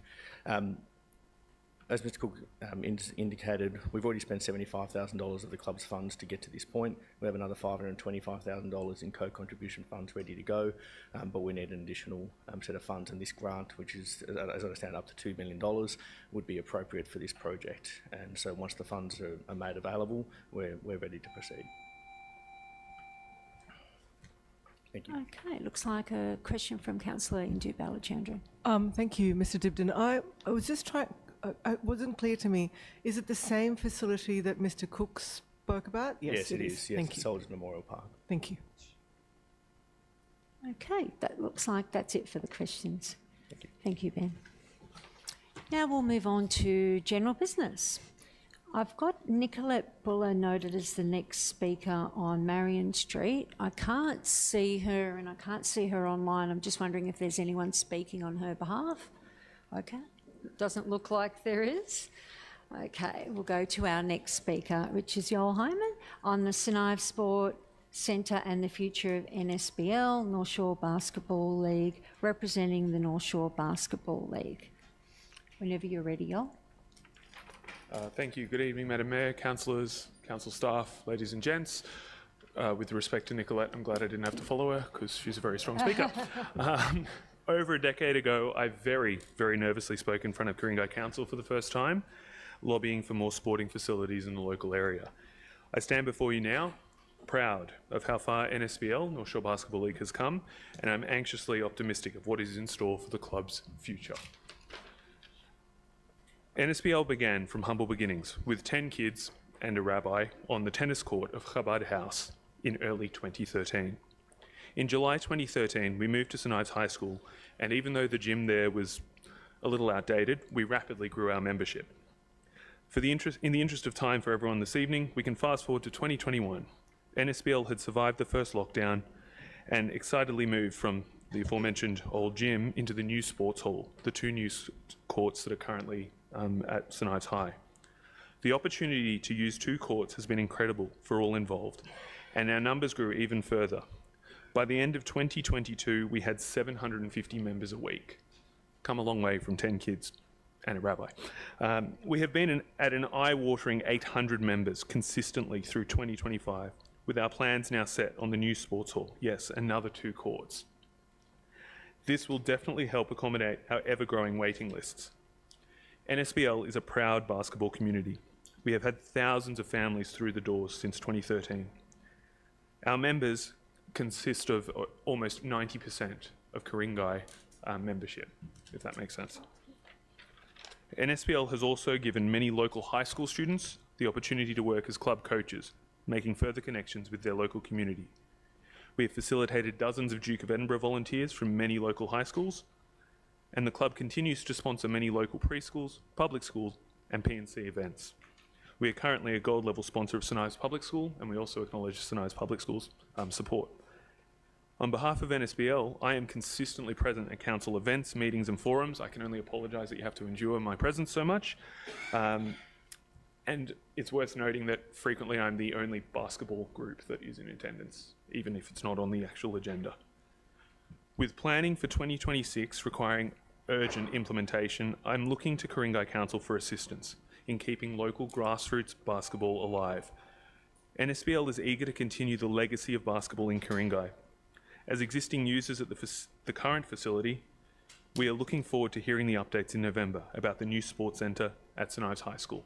As Mr Cook indicated, we've already spent $75,000 of the club's funds to get to this point. We have another $525,000 in co-contribution funds ready to go, but we need an additional set of funds, and this grant, which is, as I understand, up to $2 million, would be appropriate for this project. And so once the funds are made available, we're ready to proceed. Thank you. Okay, looks like a question from Councillor Indu Balachandran. Thank you, Mr Dibden. I was just trying... it wasn't clear to me. Is it the same facility that Mr Cook spoke about? Yes, it is. Yes, Thank you. Soldiers Memorial Park. Thank you. Okay, that looks like that's it for the questions. Thank you, Ben. Now we'll move on to general business. I've got Nicolette Buller noted as the next speaker on Marion Street. I can't see her and I can't see her online. I'm just wondering if there's anyone speaking on her behalf. Okay, doesn't look like there is. Okay, we'll go to our next speaker, which is Joel Hyman on the St Ives Sport Centre and the future of NSBL, North Shore Basketball League, representing the North Shore Basketball League. Whenever you're ready, Joel. Thank you. Good evening, Madam Mayor, councillors, council staff, ladies and gents. With respect to Nicolette, I'm glad I didn't have to follow her because she's a very strong speaker. Over a decade ago, I very, very nervously spoke in front of Ku-ring-gai Council for the first time, lobbying for more sporting facilities in the local area. I stand before you now, proud of how far NSBL, North Shore Basketball League, has come, and I'm anxiously optimistic of what is in store for the club's future. NSBL began from humble beginnings with 10 kids and a rabbi on the tennis court of Chabad House in early 2013. In July 2013, we moved to St Ives High School, and even though the gym there was a little outdated, we rapidly grew our membership. In the interest of time for everyone this evening, we can fast forward to 2021. NSBL had survived the first lockdown and excitedly moved from the aforementioned old gym into the new sports hall, the two new courts that are currently at St Ives High. The opportunity to use two courts has been incredible for all involved, and our numbers grew even further. By the end of 2022, we had 750 members a week. Come a long way from 10 kids and a rabbi. We have been at an eye-watering 800 members consistently through 2025, with our plans now set on the new sports hall. Yes, another two courts. This will definitely help accommodate our ever-growing waiting lists. NSBL is a proud basketball community. We have had thousands of families through the doors since 2013. Our members consist of almost 90% of Ku-ring-gai membership, if that makes sense. NSBL has also given many local high school students the opportunity to work as club coaches, making further connections with their local community. We have facilitated dozens of Duke of Edinburgh volunteers from many local high schools, and the club continues to sponsor many local preschools, public schools, and P&C events. We are currently a gold level sponsor of St Ives Public School, and we also acknowledge St Ives Public School's support. On behalf of NSBL, I am consistently present at council events, meetings and forums. I can only apologise that you have to endure my presence so much. And it's worth noting that frequently I'm the only basketball group that is in attendance, even if it's not on the actual agenda. With planning for 2026 requiring urgent implementation, I'm looking to Ku-ring-gai Council for assistance in keeping local grassroots basketball alive. NSBL is eager to continue the legacy of basketball in Ku-ring-gai. As existing users at the current facility, we are looking forward to hearing the updates in November about the new sports centre at St Ives High School.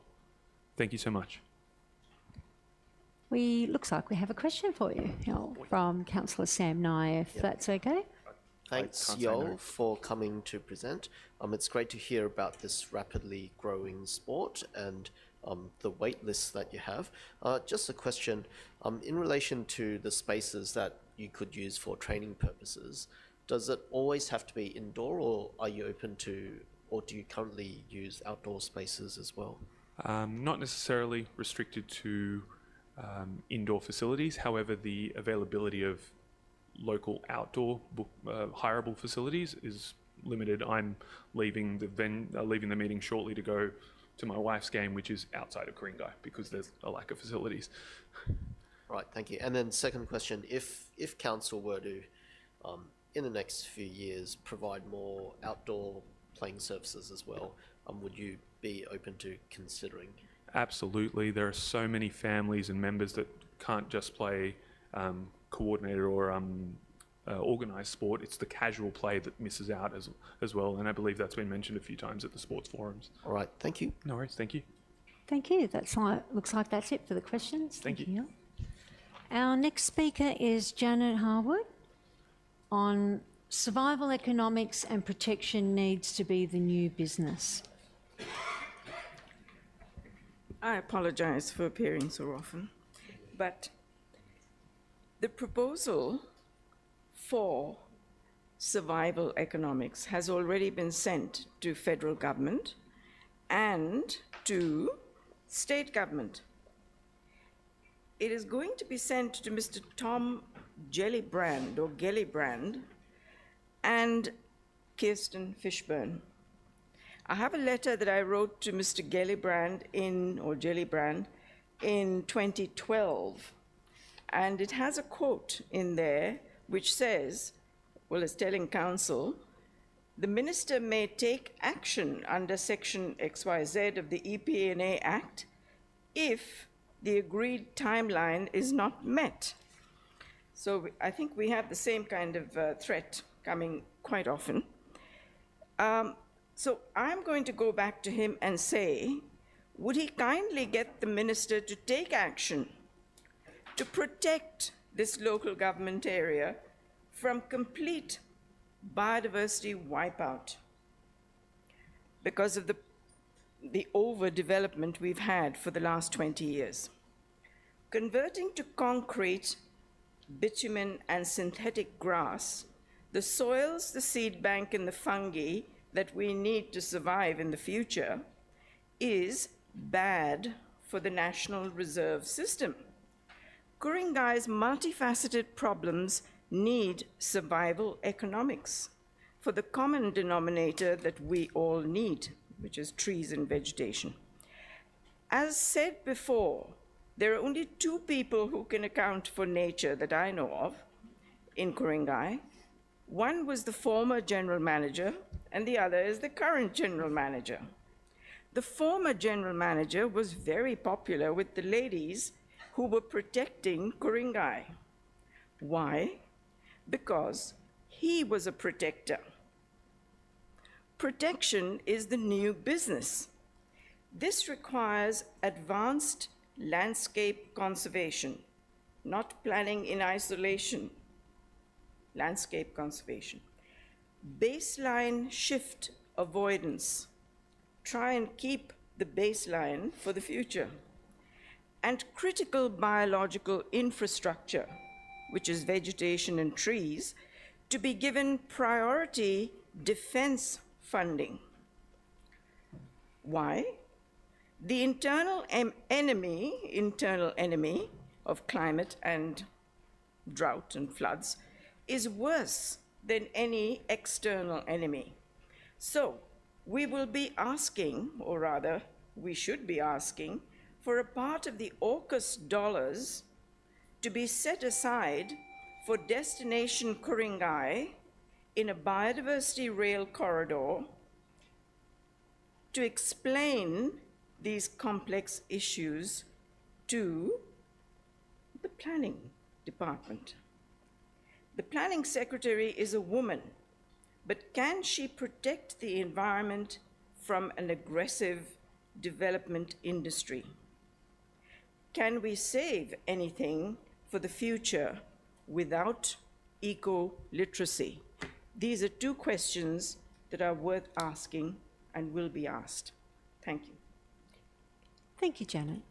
Thank you so much. Looks like we have a question for you, Joel, from Councillor Sam Nye, if that's okay. Thanks, Yo, for coming to present. It's great to hear about this rapidly growing sport and the wait lists that you have. Just a question, in relation to the spaces that you could use for training purposes, does it always have to be indoor, or are you open to, or do you currently use outdoor spaces as well? Not necessarily restricted to indoor facilities. However, the availability of local outdoor hireable facilities is limited. I'm leaving the meeting shortly to go to my wife's game, which is outside of Ku-ring-gai because there's a lack of facilities. Right, thank you. And then second question, if council were to, in the next few years, provide more outdoor playing surfaces as well, would you be open to considering? Absolutely. There are so many families and members that can't just play coordinated or organised sport. It's the casual play that misses out as well, and I believe that's been mentioned a few times at the sports forums. All right, thank you. No worries, thank you. Thank you. Looks like that's it for the questions. Thank you. Our next speaker is Janet Harwood on survival economics and protection needs to be the new business. I apologise for appearing so often, but the proposal for survival economics has already been sent to federal government and to state government. It is going to be sent to Mr. Tom Gellibrand and Kirsten Fishburne. I have a letter that I wrote to Mr. Gellibrand in 2012, and it has a quote in there which says, well, it's telling council, the minister may take action under section XYZ of the EPA Act if the agreed timeline is not met. So I think we have the same kind of threat coming quite often. So I'm going to go back to him and say, would he kindly get the minister to take action to protect this local government area from complete biodiversity wipeout because of the overdevelopment we've had for the last 20 years. Converting to concrete, bitumen, and synthetic grass, the soils, the seed bank, and the fungi that we need to survive in the future is bad for the National Reserve System. Ku-ring-gai's multifaceted problems need survival economics for the common denominator that we all need, which is trees and vegetation. As said before, there are only two people who can account for nature that I know of in Ku-ring-gai. One was the former general manager, and the other is the current general manager. The former general manager was very popular with the ladies who were protecting Ku-ring-gai. Why? Because he was a protector. Protection is the new business. This requires advanced landscape conservation, not planning in isolation, landscape conservation. Baseline shift avoidance. Try and keep the baseline for the future. And critical biological infrastructure, which is vegetation and trees, to be given priority defense funding. Why? The internal enemy of climate and drought and floods is worse than any external enemy. So we will be asking, or rather, we should be asking, for a part of the AUKUS dollars to be set aside for destination Ku-ring-gai in a biodiversity rail corridor to explain these complex issues to the planning department. The planning secretary is a woman, but can she protect the environment from an aggressive development industry? Can we save anything for the future without eco-literacy? These are two questions that are worth asking and will be asked. Thank you. Thank you, Janet.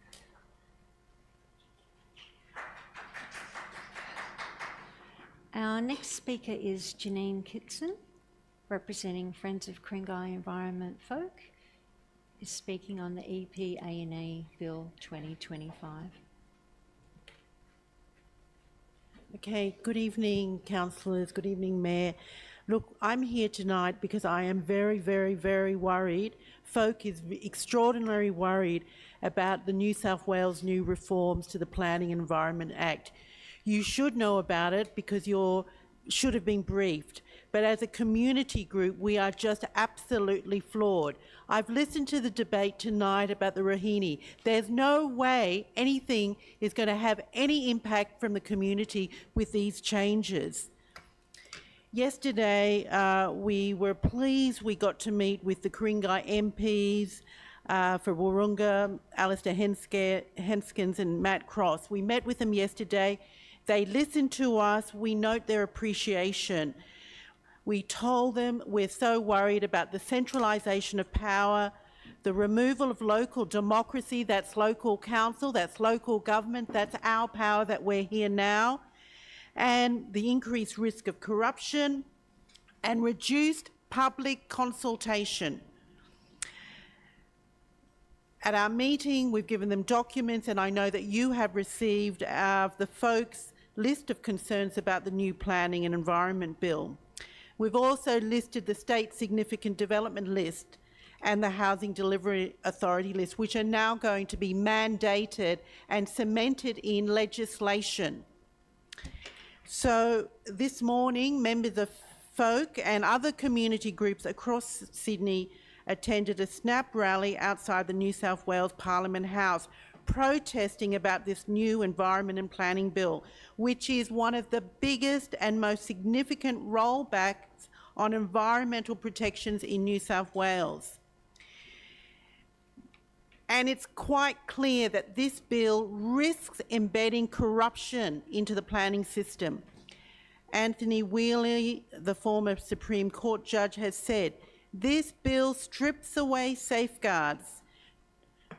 Our next speaker is Janine Kitson, representing Friends of Ku-ring-gai Environment Folk, is speaking on the EPA&E Bill 2025. Okay, good evening, councillors, good evening, Mayor. Look, I'm here tonight because I am very, very, very worried. Folk is extraordinarily worried about the New South Wales new reforms to the Planning and Environment Act. You should know about it because you should have been briefed. But as a community group, we are just absolutely flawed. I've listened to the debate tonight about the Rohini. There's no way anything is going to have any impact from the community with these changes. Yesterday, we were pleased we got to meet with the Ku-ring-gai MPs for Wahroonga, Alistair Henskins and Matt Cross. We met with them yesterday. They listened to us. We note their appreciation. We told them we're so worried about the centralisation of power, the removal of local democracy, that's local council, that's local government, that's our power that we're here now, and the increased risk of corruption, and reduced public consultation. At our meeting, we've given them documents, and I know that you have received the folks' list of concerns about the new Planning and Environment Bill. We've also listed the State Significant Development List and the Housing Delivery Authority list, which are now going to be mandated and cemented in legislation. So this morning, members of folk and other community groups across Sydney attended a snap rally outside the New South Wales Parliament House, protesting about this new Environment and Planning Bill, which is one of the biggest and most significant rollbacks on environmental protections in New South Wales. And it's quite clear that this bill risks embedding corruption into the planning system. Anthony Wheatley, the former Supreme Court judge, has said, this bill strips away safeguards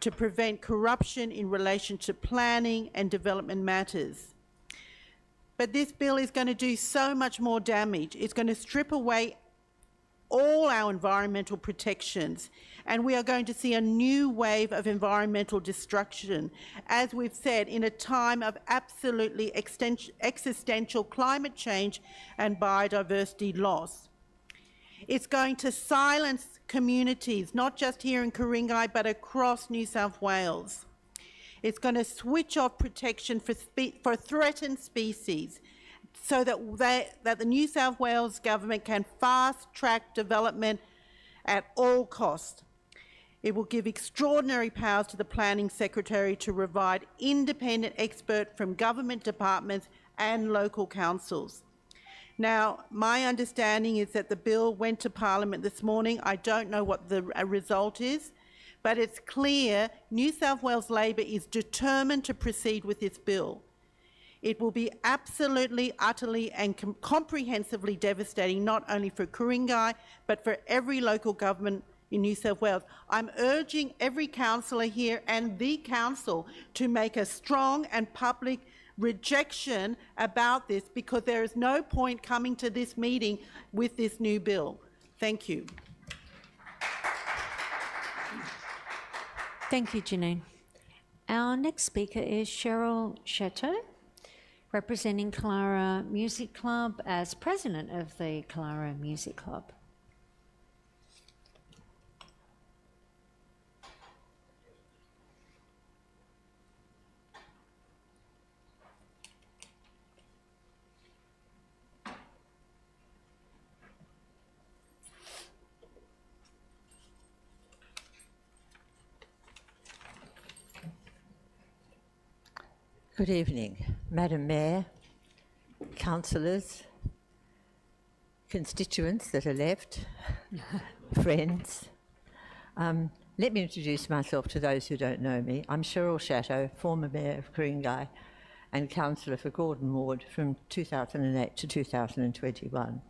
to prevent corruption in relation to planning and development matters. But this bill is going to do so much more damage. It's going to strip away all our environmental protections, and we are going to see a new wave of environmental destruction, as we've said, in a time of absolutely existential climate change and biodiversity loss. It's going to silence communities, not just here in Ku-ring-gai, but across New South Wales. It's going to switch off protection for threatened species so that the New South Wales government can fast-track development at all costs. It will give extraordinary powers to the Planning Secretary to provide independent expert from government departments and local councils. Now, my understanding is that the bill went to Parliament this morning. I don't know what the result is, but it's clear New South Wales Labor is determined to proceed with this bill. It will be absolutely, utterly and comprehensively devastating, not only for Ku-ring-gai, but for every local government in New South Wales. I'm urging every councillor here and the council to make a strong and public rejection about this, because there is no point coming to this meeting with this new bill. Thank you. Thank you, Janine. Our next speaker is Cheryl Chateau, representing Clara Music Club as president of the Clara Music Club. Good evening, Madam Mayor, councillors, constituents that are left, friends. Let me introduce myself to those who don't know me. I'm Cheryl Chateau, former Mayor of Ku-ring-gai and councillor for Gordon Ward from 2008 to 2021.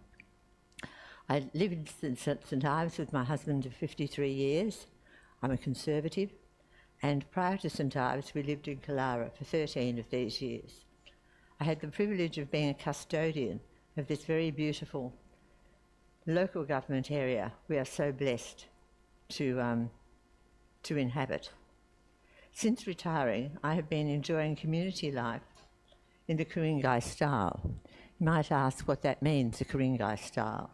I lived in St Ives with my husband of 53 years. I'm a Conservative. And prior to St Ives, we lived in Clara for 13 of these years. I had the privilege of being a custodian of this very beautiful local government area we are so blessed to inhabit. Since retiring, I have been enjoying community life in the Ku-ring-gai style. You might ask what that means, the Ku-ring-gai style.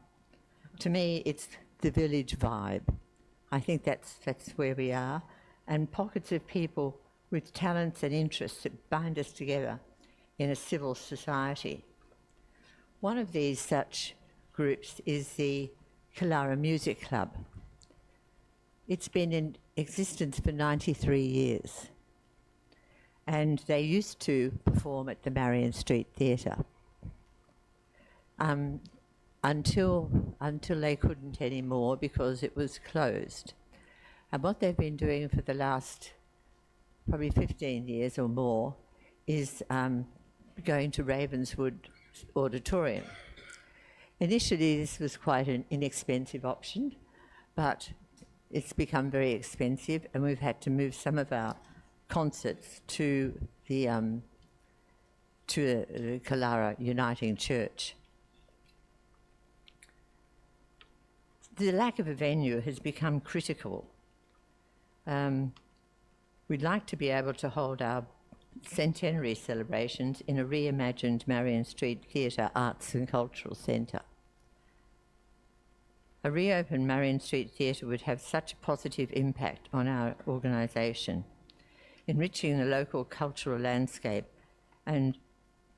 To me, it's the village vibe. I think that's where we are. And pockets of people with talents and interests that bind us together in a civil society. One of these such groups is the Clara Music Club. It's been in existence for 93 years. And they used to perform at the Marion Street Theatre until they couldn't anymore because it was closed. And what they've been doing for the last probably 15 years or more is going to Ravenswood Auditorium. Initially, this was quite an inexpensive option, but it's become very expensive, and we've had to move some of our concerts to the Clara Uniting Church. the lack of a venue has become critical. We'd like to be able to hold our centenary celebrations in a reimagined Marion Street Theatre Arts and Cultural Centre. A reopened Marion Street Theatre would have such a positive impact on our organisation, enriching the local cultural landscape and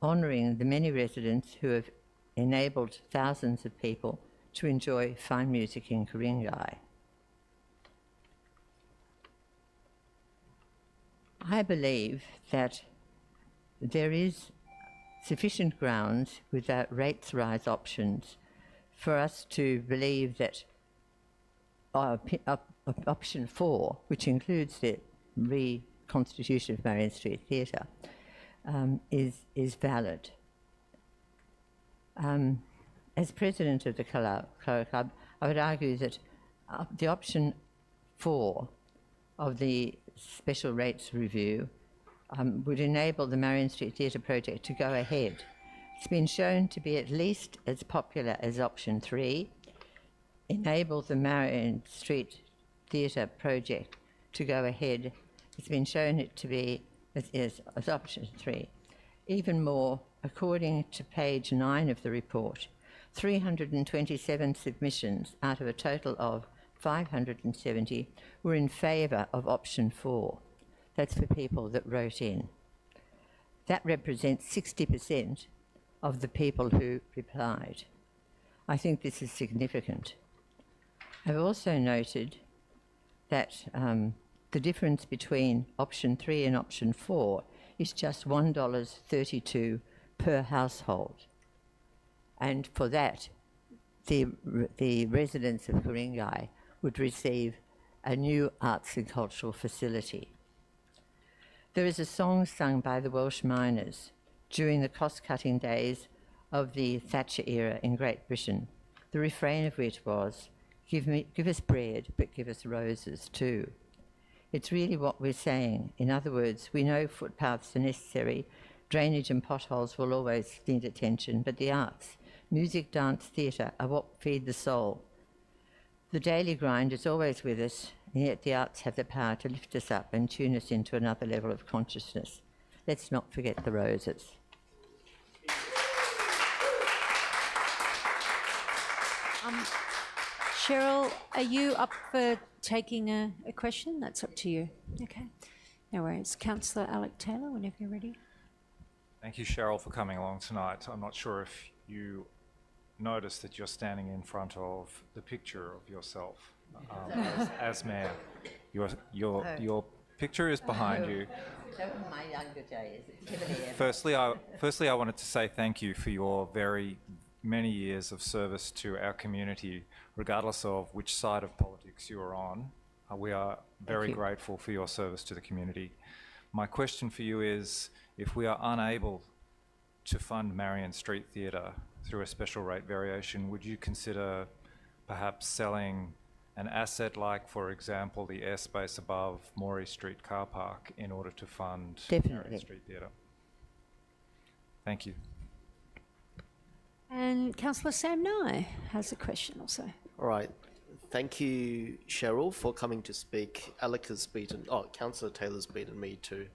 honouring the many residents who have enabled thousands of people to enjoy fine music in Ku-ring-gai. I believe that there is sufficient grounds without rates rise options for us to believe that option 4, which includes the reconstitution of Marion Street Theatre, is valid. As president of the Colour Club, I would argue that the option 4 of the special rates review would enable the Marion Street Theatre project to go ahead. It's been shown to be at least as popular as option 3, enable the Marion Street Theatre project to go ahead. It's been shown it to be as option 3. Even more, according to page 9 of the report, 327 submissions out of a total of 570 were in favour of option 4. That's for people that wrote in. That represents 60% of the people who replied. I think this is significant. I've also noted that the difference between option 3 and option 4 is just $1.32 per household. And for that, the residents of Ku-ring-gai would receive a new arts and cultural facility. There is a song sung by the Welsh miners during the cost-cutting days of the Thatcher era in Great Britain, the refrain of which was, give us bread, but give us roses too. It's really what we're saying. In other words, we know footpaths are necessary, drainage and potholes will always need attention, but the arts, music, dance, theatre are what feed the soul. The daily grind is always with us, and yet the arts have the power to lift us up and tune us into another level of consciousness. Let's not forget the roses. Cheryl, are you up for taking a question? That's up to you. Okay. No worries. Councillor Alec Taylor, whenever you're ready. Thank you, Cheryl, for coming along tonight. I'm not sure if you noticed that you're standing in front of the picture of yourself as mayor. Your picture is behind you. My younger days. Firstly, I wanted to say thank you for your very many years of service to our community, regardless of which side of politics you are on. We are very grateful for your service to the community. My question for you is, if we are unable to fund Marion Street Theatre through a special rate variation, would you consider perhaps selling an asset like, for example, the airspace above Morey Street car park in order to fund Marion Street Theatre? Thank you. And Councillor Sam Nye has a question also. All right. Thank you, Cheryl, for coming to speak. Alec has beaten, Councillor Taylor's beaten me to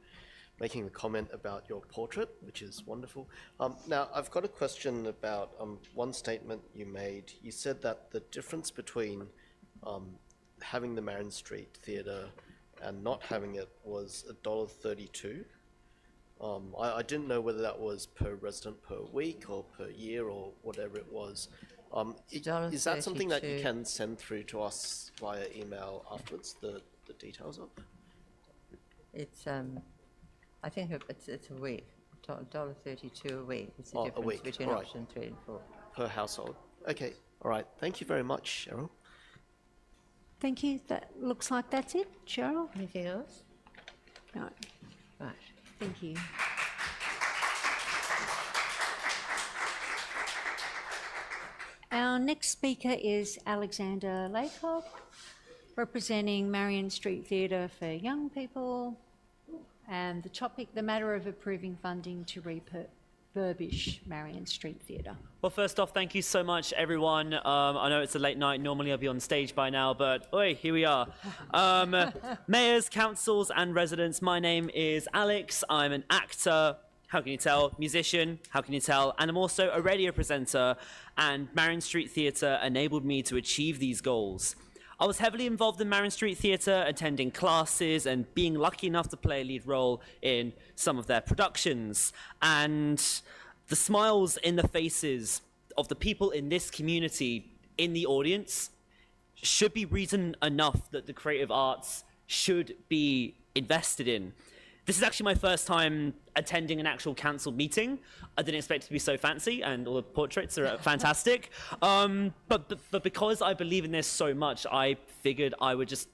making the comment about your portrait, which is wonderful. Now, I've got a question about one statement you made. You said that the difference between having the Marion Street Theatre and not having it was $1.32. I didn't know whether that was per resident per week or per year or whatever it was. Is that something that you can send through to us via email afterwards, the details of? It's, I think it's a week, $1.32 a week. It's the a difference week. between All right. option 3 and 4. Per household. Okay, all right. Thank you very much, Cheryl. Thank you. That looks like that's it. Cheryl? Anything else? No. Right. Thank you. Our next speaker is Alexander Laycock, representing Marion Street Theatre for Young People, and the topic, the matter of approving funding to refurbish Marion Street Theatre? Well, first off, thank you so much, everyone. I know it's a late night. Normally I'll be on stage by now, but oi, here we are. Mayors, councils, and residents, my name is Alex. I'm an actor, how can you tell? Musician, how can you tell? And I'm also a radio presenter, and Marion Street Theatre enabled me to achieve these goals. I was heavily involved in Marion Street Theatre, attending classes and being lucky enough to play a lead role in some of their productions. And the smiles in the faces of the people in this community, in the audience, should be reason enough that the creative arts should be invested in. This is actually my first time attending an actual council meeting. I didn't expect it to be so fancy, and all the portraits are fantastic. But because I believe in this so much, I figured I would just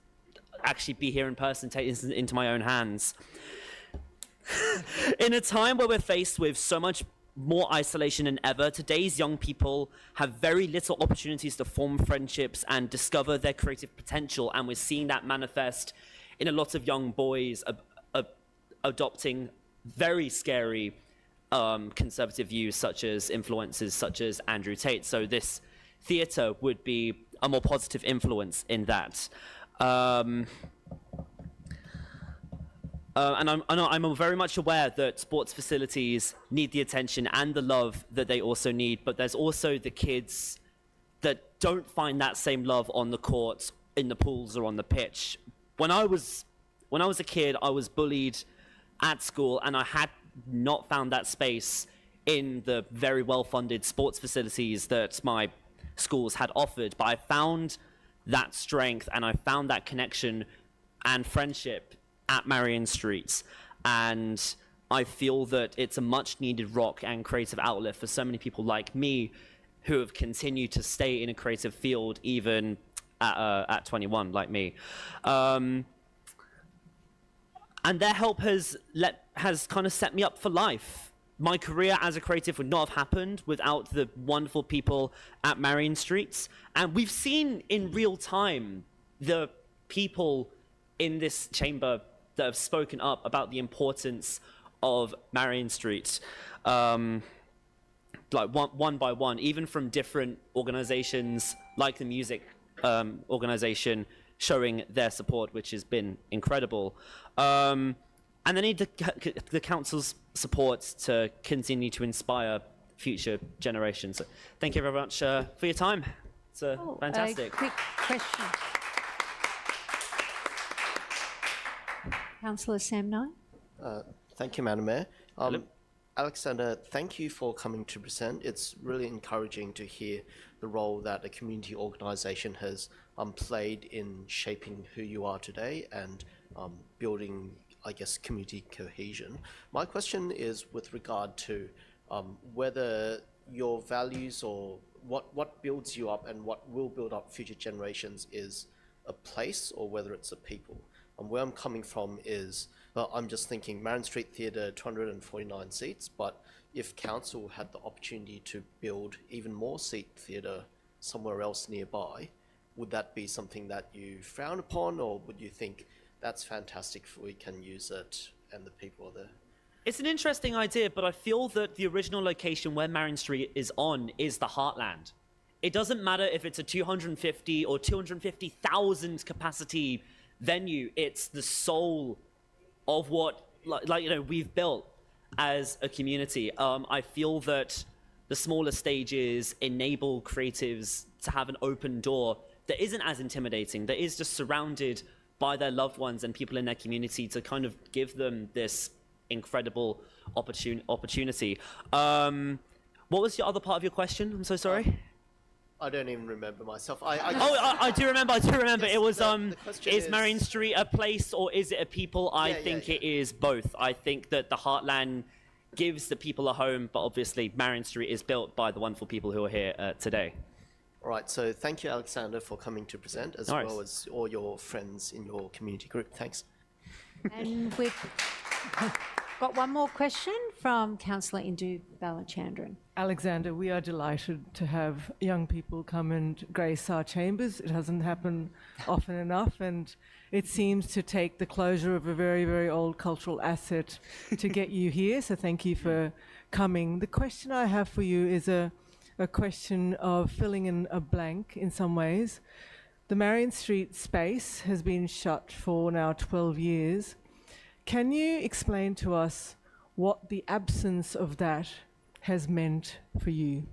actually be here in person, take this into my own hands. In a time where we're faced with so much more isolation than ever, today's young people have very little opportunities to form friendships and discover their creative potential, and we're seeing that manifest in a lot of young boys adopting very scary conservative views, such as influences such as Andrew Tate. So this theatre would be a more positive influence in that. And I'm very much aware that sports facilities need the attention and the love that they also need, but there's also the kids that don't find that same love on the court, in the pools, or on the pitch. When I was a kid, I was bullied at school, and I had not found that space in the very well-funded sports facilities that my schools had offered. But I found that strength, and I found that connection and friendship at Marion Street. And I feel that it's a much-needed rock and creative outlet for so many people like me who have continued to stay in a creative field even at 21, like me. And their help has kind of set me up for life. My career as a creative would not have happened without the wonderful people at Marion Street. And we've seen in real time the people in this chamber that have spoken up about the importance of Marion Street, like one by one, even from different organizations like the music organization, showing their support, which has been incredible. And they need the council's support to continue to inspire future generations. So thank you very much for your time. It's fantastic. Quick question. Councillor Sam Nye. Thank you, Madam Mayor. Alexander, thank you for coming to present. It's really encouraging to hear the role that a community organisation has played in shaping who you are today and building, I guess, community cohesion. My question is with regard to whether your values or what builds you up and what will build up future generations is a place or whether it's a people. And where I'm coming from is, I'm just thinking Marion Street Theatre, 249 seats, but if council had the opportunity to build even more seat theatre somewhere else nearby, would that be something that you frown upon, or would you think that's fantastic if we can use it and the people are there? It's an interesting idea, but I feel that the original location where Marion Street is on is the heartland. It doesn't matter if it's a 250 or 250,000 capacity venue. It's the soul of what we've built as a community. I feel that the smaller stages enable creatives to have an open door that isn't as intimidating, that is just surrounded by their loved ones and people in their community to kind of give them this incredible opportunity. What was the other part of your question? I'm so sorry. I don't even remember myself. I do remember. Yes, it was, the is Marion Street a place or is it a people? I think it is both. I think that the heartland gives the people a home, but obviously Marion Street is built by the wonderful people who are here today. All right, so thank you, Alexander, for coming to present, as well as all your friends in your community group. Thanks. And we've got one more question from Councillor Indu Balachandran. Alexander, we are delighted to have young people come and grace our chambers. It doesn't happen often enough, and it seems to take the closure of a very, very old cultural asset to get you here. So thank you for coming. The question I have for you is a question of filling in a blank in some ways. The Marion Street space has been shut for now 12 years. Can you explain to us what the absence of that has meant for you?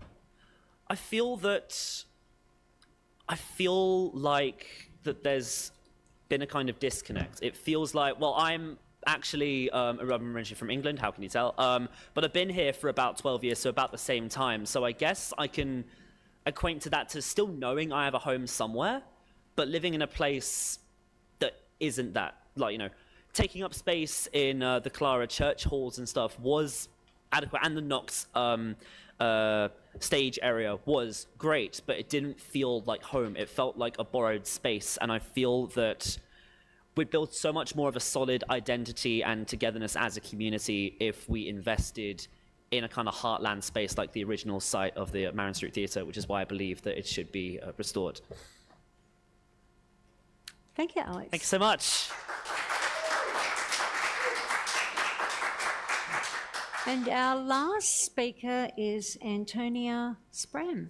I feel like that there's been a kind of disconnect. It feels like, well, I'm actually originally from England, how can you tell? But I've been here for about 12 years, so about the same time. So I guess I can acquaint to that, to still knowing I have a home somewhere, but living in a place that isn't that. Like, you know, taking up space in the Clara church halls and stuff was adequate, and the Knox stage area was great, but it didn't feel like home. It felt like a borrowed space, and I feel that we'd build so much more of a solid identity and togetherness as a community if we invested in a kind of heartland space like the original site of the Marion Street Theatre, which is why I believe that it should be restored. Thank you, Alex. Thank you so much. And our last speaker is Antonia Spram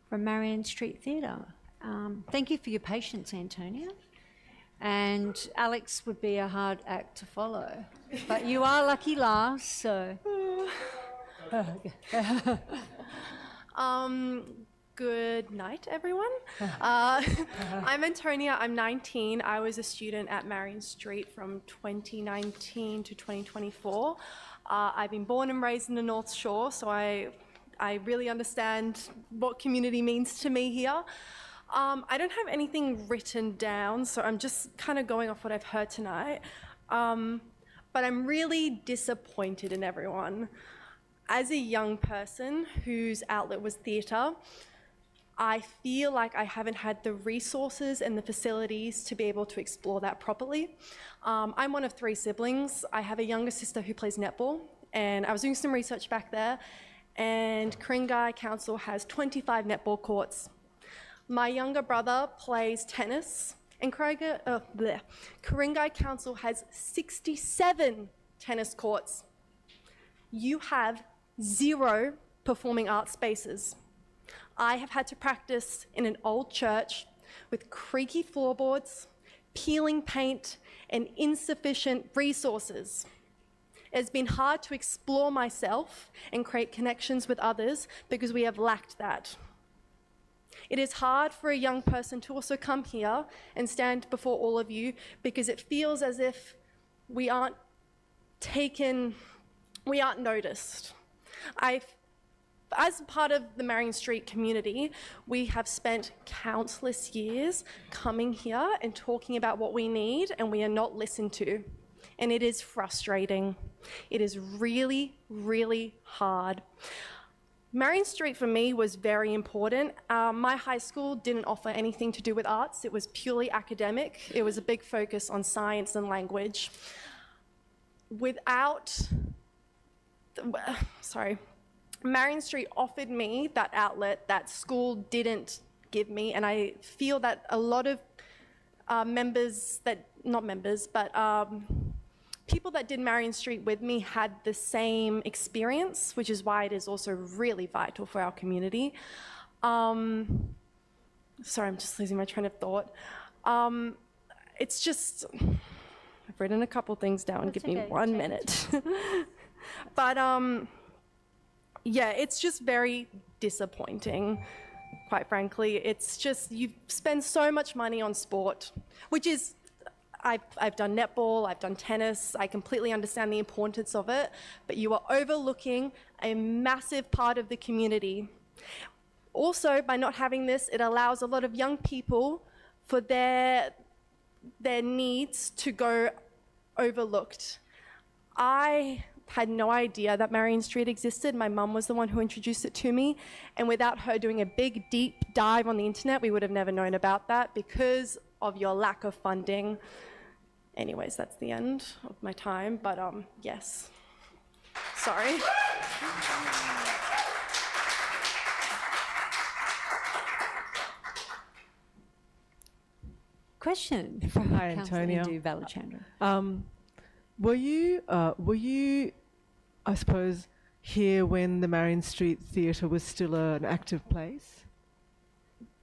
from Marion Street Theatre. Thank you for your patience, Antonia. And Alex would be a hard act to follow, but you are lucky last, so. Good night, everyone. I'm Antonia. I'm 19. I was a student at Marion Street from 2019 to 2024. I've been born and raised in the North Shore, so I really understand what community means to me here. I don't have anything written down, so I'm just kind of going off what I've heard tonight. But I'm really disappointed in everyone. As a young person whose outlet was theatre, I feel like I haven't had the resources and the facilities to be able to explore that properly. I'm one of 3 siblings. I have a younger sister who plays netball, and I was doing some research back there, and Ku-ring-gai Council has 25 netball courts. My younger brother plays tennis, and Ku-ring-gai Council has 67 tennis courts. You have 0 performing arts spaces. I have had to practice in an old church with creaky floorboards, peeling paint, and insufficient resources. It's been hard to explore myself and create connections with others because we have lacked that. It is hard for a young person to also come here and stand before all of you because it feels as if we aren't noticed. As part of the Marion Street community, we have spent countless years coming here and talking about what we need, and we are not listened to. And it is frustrating. It is really, really hard. Marion Street for me was very important. My high school didn't offer anything to do with arts. It was purely academic. It was a big focus on science and language. Marion Street offered me that outlet that school didn't give me, and I feel that a lot of people that did Marion Street with me had the same experience, which is why it is also really vital for our community. Sorry, I'm just losing my train of thought. It's just, I've written a couple things down. Give me 1 minute. But yeah, it's just very disappointing, quite frankly. It's just, you spend so much money on sport, which is, I've done netball, I've done tennis, I completely understand the importance of it, but you are overlooking a massive part of the community. Also, by not having this, it allows a lot of young people for their needs to go overlooked. I had no idea that Marion Street existed. My mum was the one who introduced it to me, and without her doing a big, deep dive on the internet, we would have never known about that because of your lack of funding. Anyways, that's the end of my time, but yes. Sorry. Question from Hi, Councillor Antonia. Indu Balachandran. Were you I suppose, here when the Marion Street Theatre was still an active place?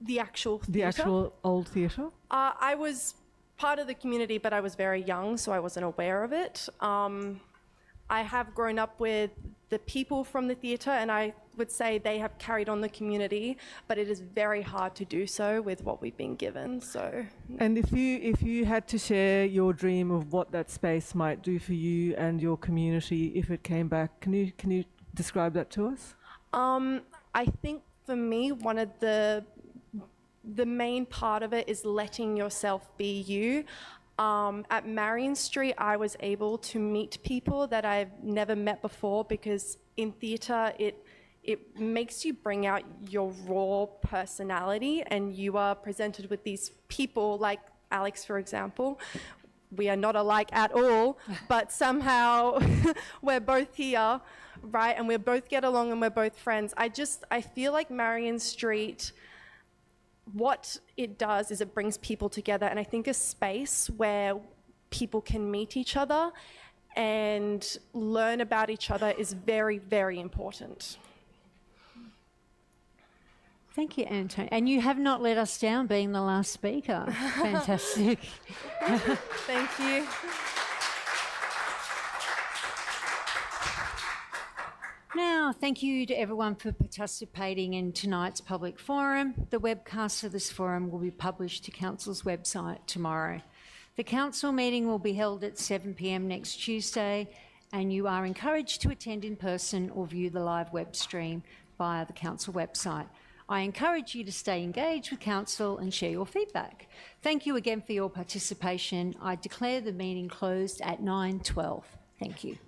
The actual The theatre? actual old theatre? I was part of the community, but I was very young, so I wasn't aware of it. I have grown up with the people from the theatre, and I would say they have carried on the community, but it is very hard to do so with what we've been given. So, And if you had to share your dream of what that space might do for you and your community if it came back, can you describe that to us? I think for me, one of the main part of it is letting yourself be you. At Marion Street, I was able to meet people that I've never met before, because in theatre, it makes you bring out your raw personality, and you are presented with these people like Alex, for example. We are not alike at all, but somehow we're both here, right? And we both get along and we're both friends. I feel like Marion Street, what it does is it brings people together, and I think a space where people can meet each other and learn about each other is very, very important. Thank you, Anton. And you have not let us down being the last speaker. Fantastic. Thank you. Now, thank you to everyone for participating in tonight's public forum. The webcast of this forum will be published to Council's website tomorrow. The Council meeting will be held at 7 p.m. next Tuesday, and you are encouraged to attend in person or view the live web stream via the Council website. I encourage you to stay engaged with Council and share your feedback. Thank you again for your participation. I declare the meeting closed at 9:12. Thank you.